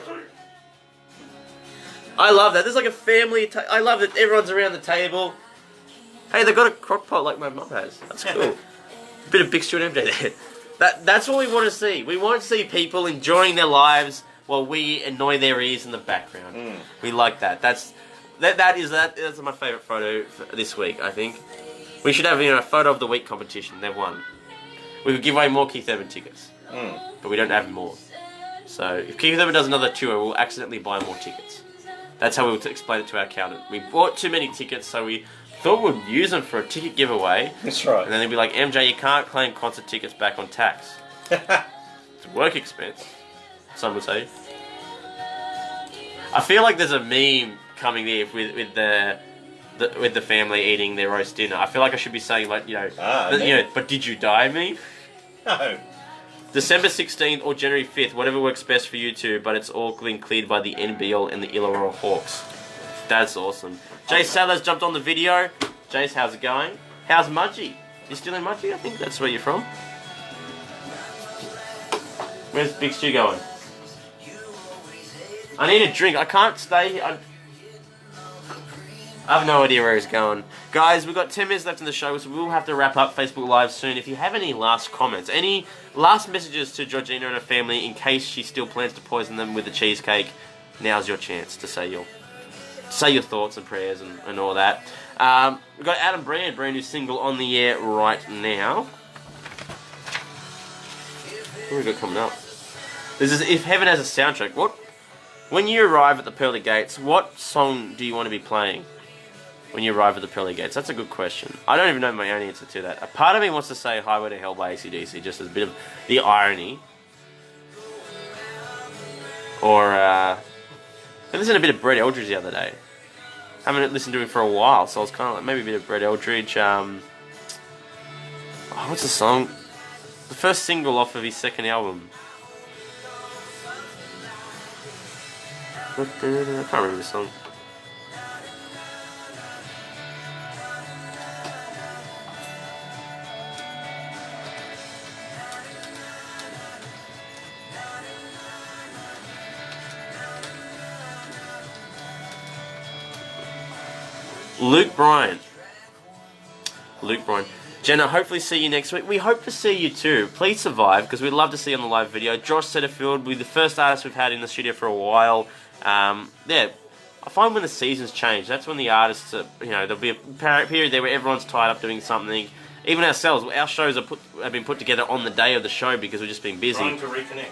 I love that. There's like a family. I love that everyone's around the table. Hey, they've got a crock pot like my mum has. That's cool. A bit of Big Stu and MJ there. That's what we want to see. We want to see people enjoying their lives while we annoy their ears in the background. We like that. That's my favourite photo for this week, I think. We should have a photo of the week competition. They've won. We could give away more Keith Urban tickets. But we don't have more. So if Keith Urban does another tour, we'll accidentally buy more tickets. That's how we would explain it to our accountant. We bought too many tickets, so we thought we'd use them for a ticket giveaway. That's right. And then they'd be like, MJ, you can't claim concert tickets back on tax. It's a work expense, some would say. I feel like there's a meme coming there with the family eating their roast dinner. I feel like I should be saying like, but did you die, meme? No. December 16th or January 5th, whatever works best for you two, but it's all been cleared by the NBL and the Illawarra Hawks. That's awesome. Jace Sellers jumped on the video. Jace, how's it going? How's Mudgee? You still in Mudgee? I think that's where you're from. Where's Big Stu going? I need a drink. I can't stay here. I have no idea where he's going. Guys, we've got 10 minutes left in the show, so we'll have to wrap up Facebook Live soon. If you have any last comments, any last messages to Georgina and her family in case she still plans to poison them with the cheesecake, now's your chance to say your thoughts and prayers and all that. We've got Adam Brand new single on the air right now. What have we got coming up? This is If Heaven Has a Soundtrack. When you arrive at the pearly gates, what song do you want to be playing when you arrive at the pearly gates? That's a good question. I don't even know my own answer to that. A part of me wants to say Highway to Hell by AC/DC, just as a bit of the irony. Or, I listened to a bit of Brett Eldridge the other day. Haven't listened to him for a while, so I was kind of like, maybe a bit of Brett Eldridge. What's the song? The first single off of his second album. I can't remember the song. Luke Bryan. Jenna, hopefully see you next week. We hope to see you too. Please survive, because we'd love to see you on the live video. Josh Setterfield will be the first artist we've had in the studio for a while. I find when the seasons change, that's when the artists, there'll be a period there where everyone's tied up doing something. Even ourselves, our shows have been put together on the day of the show because we've just been busy. Trying to reconnect.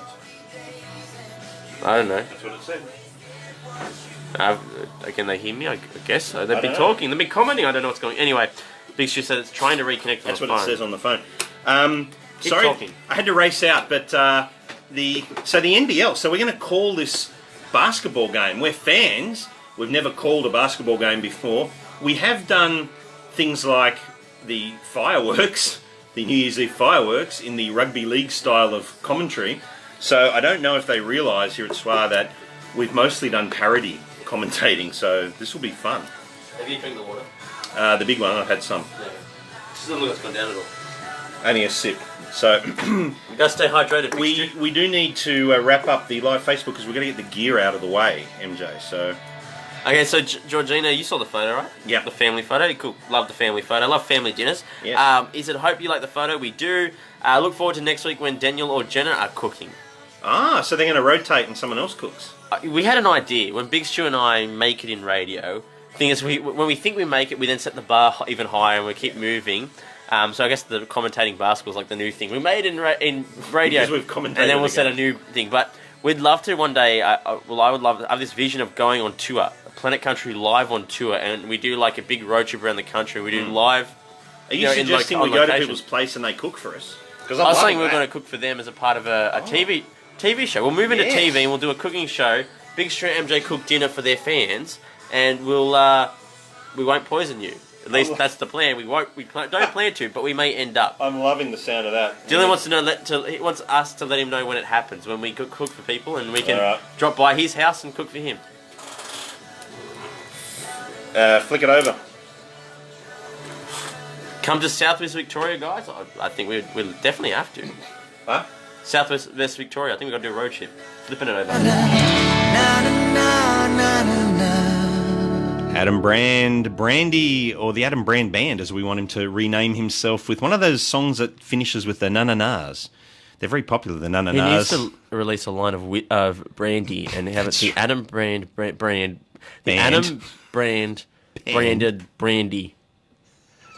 I don't know. That's what it said. Can they hear me? I guess so. They've been talking. They've been commenting. I don't know what's going on. Anyway, Big Stu said it's trying to reconnect That's on what the phone. it says on the phone. Keep Sorry, talking. I had to race out, but the NBL. So we're going to call this basketball game. We're fans. We've never called a basketball game before. We have done things like the fireworks, the New Year's Eve fireworks, in the rugby league style of commentary. So I don't know if they realise here at SWA that we've mostly done parody commentating, so this will be fun. Have you drank the water? The big one, I've had some. Yeah. It doesn't look like it's gone down at all. Only a sip. So you gotta stay hydrated. We do need to wrap up the live Facebook because we're going to get the gear out of the way, MJ. So okay, so Georgina, you saw the photo, right? Yeah. The family photo. Cool. Love the family photo. Love family dinners. Yes. He said, hope you like the photo. We do. Look forward to next week when Daniel or Jenna are cooking. So they're going to rotate and someone else cooks. We had an idea when Big Stu and I make it in radio. Thing is, when we think we make it, we then set the bar even higher and we keep moving. So I guess the commentating basketball is like the new thing. We made it in radio, because we've commentated, and then we'll set a new thing. But we'd love to one day. I would love to have this vision of going on tour, Planet Country live on tour, and we do like a big road trip around the country. We do live. Are you suggesting we go to people's place and they cook for us? Because I was saying we were going to cook for them as a part of a TV show. We'll move into TV and we'll do a cooking show. Big Stu and MJ cook dinner for their fans, and we won't poison you. At least that's the plan. We don't plan to, but we may end up. I'm loving the sound of that. Dylan wants to know. He wants us to let him know when it happens, when we cook for people, and we can drop by his house and cook for him. Flick it over. Come to Southwest Victoria, guys. I think we definitely have to. Huh? Southwest Victoria. I think we've got to do a road trip. Flipping it over. Adam Brand, Brandy, or the Adam Brand Band, as we want him to rename himself, with one of those songs that finishes with the na-na-nas. They're very popular, the na-na-nas. He needs to release a line of brandy and have it the Adam Brand, Adam Brand branded brandy.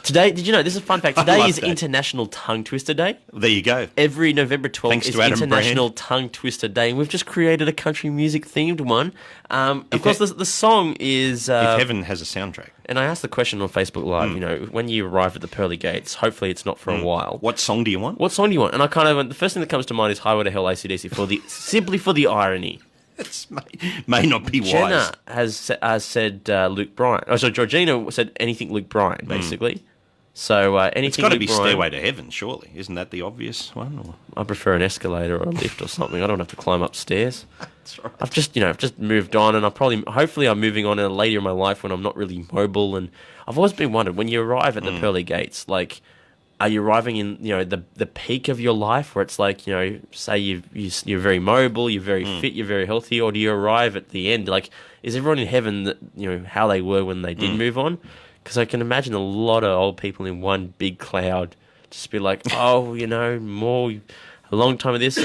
Today, did you know, this is a fun fact, today is International Tongue Twister Day. There you go. Every November 12th Thanks is to Adam International Brand. Tongue Twister Day, and we've just created a country music themed one. Of course, the song is... if heaven has a soundtrack. And I asked the question on Facebook Live, you know, when you arrive at the pearly gates, hopefully it's not for a while. What song do you want? What song do you want? And I kind of went, the first thing that comes to mind is Highway to Hell AC/DC simply for the irony. It may not be wise. Jenna has said Luke Bryan. Oh, so Georgina said anything Luke Bryan, basically. So anything it's got to Luke be Bryan, Stairway to Heaven, surely. Isn't that the obvious one? Or? I prefer an escalator or a lift or something. I don't have to climb upstairs. That's right. I've just moved on, and hopefully I'm moving on in a later in my life when I'm not really mobile. And I've always been wondered, when you arrive at the pearly gates, like, are you arriving in, you know, the peak of your life, where it's like, you know, say you're very mobile, you're very fit, you're very healthy, or do you arrive at the end? Like, is everyone in heaven that, you know, how they were when they did move on? Because I can imagine a lot of old people in one big cloud just be like, oh, you know, a long time of this.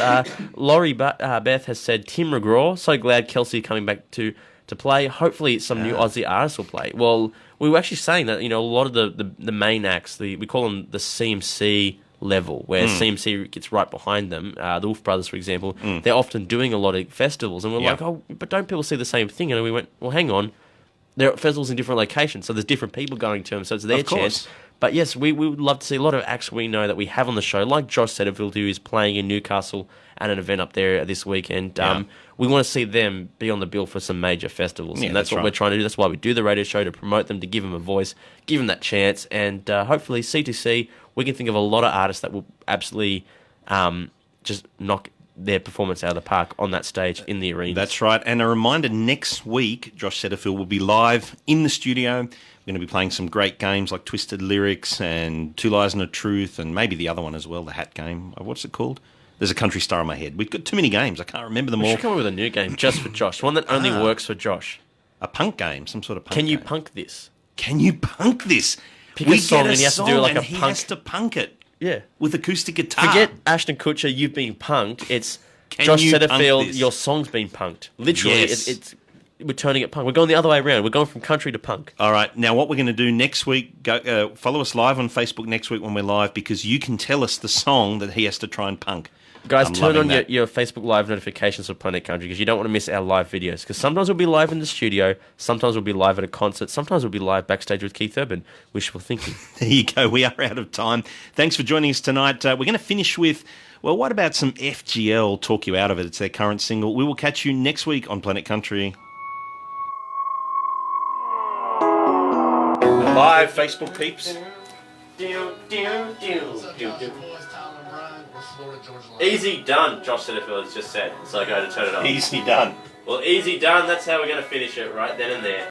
Laurie Beth has said, Tim McGraw, so glad Kelsey coming back to play. Hopefully some new Aussie artists will play. Well, we were actually saying that, you know, a lot of the main acts, we call them the CMC level, where CMC gets right behind them. The Wolf Brothers, for example, they're often doing a lot of festivals. And we're like, oh, but don't people see the same thing? And we went, well, hang on. There are festivals in different locations, so there's different people going to them, so it's their chance. But yes, we would love to see a lot of acts we know that we have on the show, like Josh Setterfield, who is playing in Newcastle at an event up there this weekend. We want to see them be on the bill for some major festivals, and that's what we're trying to do. That's why we do the radio show, to promote them, to give them a voice, give them that chance, and hopefully C2C, we can think of a lot of artists that will absolutely just knock their performance out of the park on that stage in the arena. That's right. And a reminder, next week, Josh Setterfield will be live in the studio. We're going to be playing some great games like Twisted Lyrics and Two Lies and a Truth, and maybe the other one as well, the Hat Game. What's it called? There's a country star in my head. We've got too many games. I can't remember them all. We should come up with a new game just for Josh, one that only works for Josh. A punk game, some sort of punk Can you game. punk this? Can you punk this? Pick a song and he has to do like a he punk. has to punk it. Yeah. With acoustic guitar. Forget Ashton Kutcher, you've been punked. It's Can Josh you punk Setterfield, this? your song's been punked. Literally, Yes. we're turning it punk. We're going the other way around. We're going from country to punk. All right. Now, what we're going to do next week, follow us live on Facebook next week when we're live, because you can tell us the song that he has to try and punk. Guys, I'm turn loving on that. your Facebook Live notifications for Planet Country, because you don't want to miss our live videos. Because sometimes we'll be live in the studio, sometimes we'll be live at a concert, sometimes we'll be live backstage with Keith Urban. Wishful thinking. There you go. We are out of time. Thanks for joining us tonight. We're going to finish with, well, what about some FGL, Talk You Out of It? It's their current single. We will catch you next week on Planet Country. Live Facebook peeps. Easy done, Josh Setterfield has just said. So I go to turn it off. Easy done. Well, easy done. That's how we're going to finish it right then and there.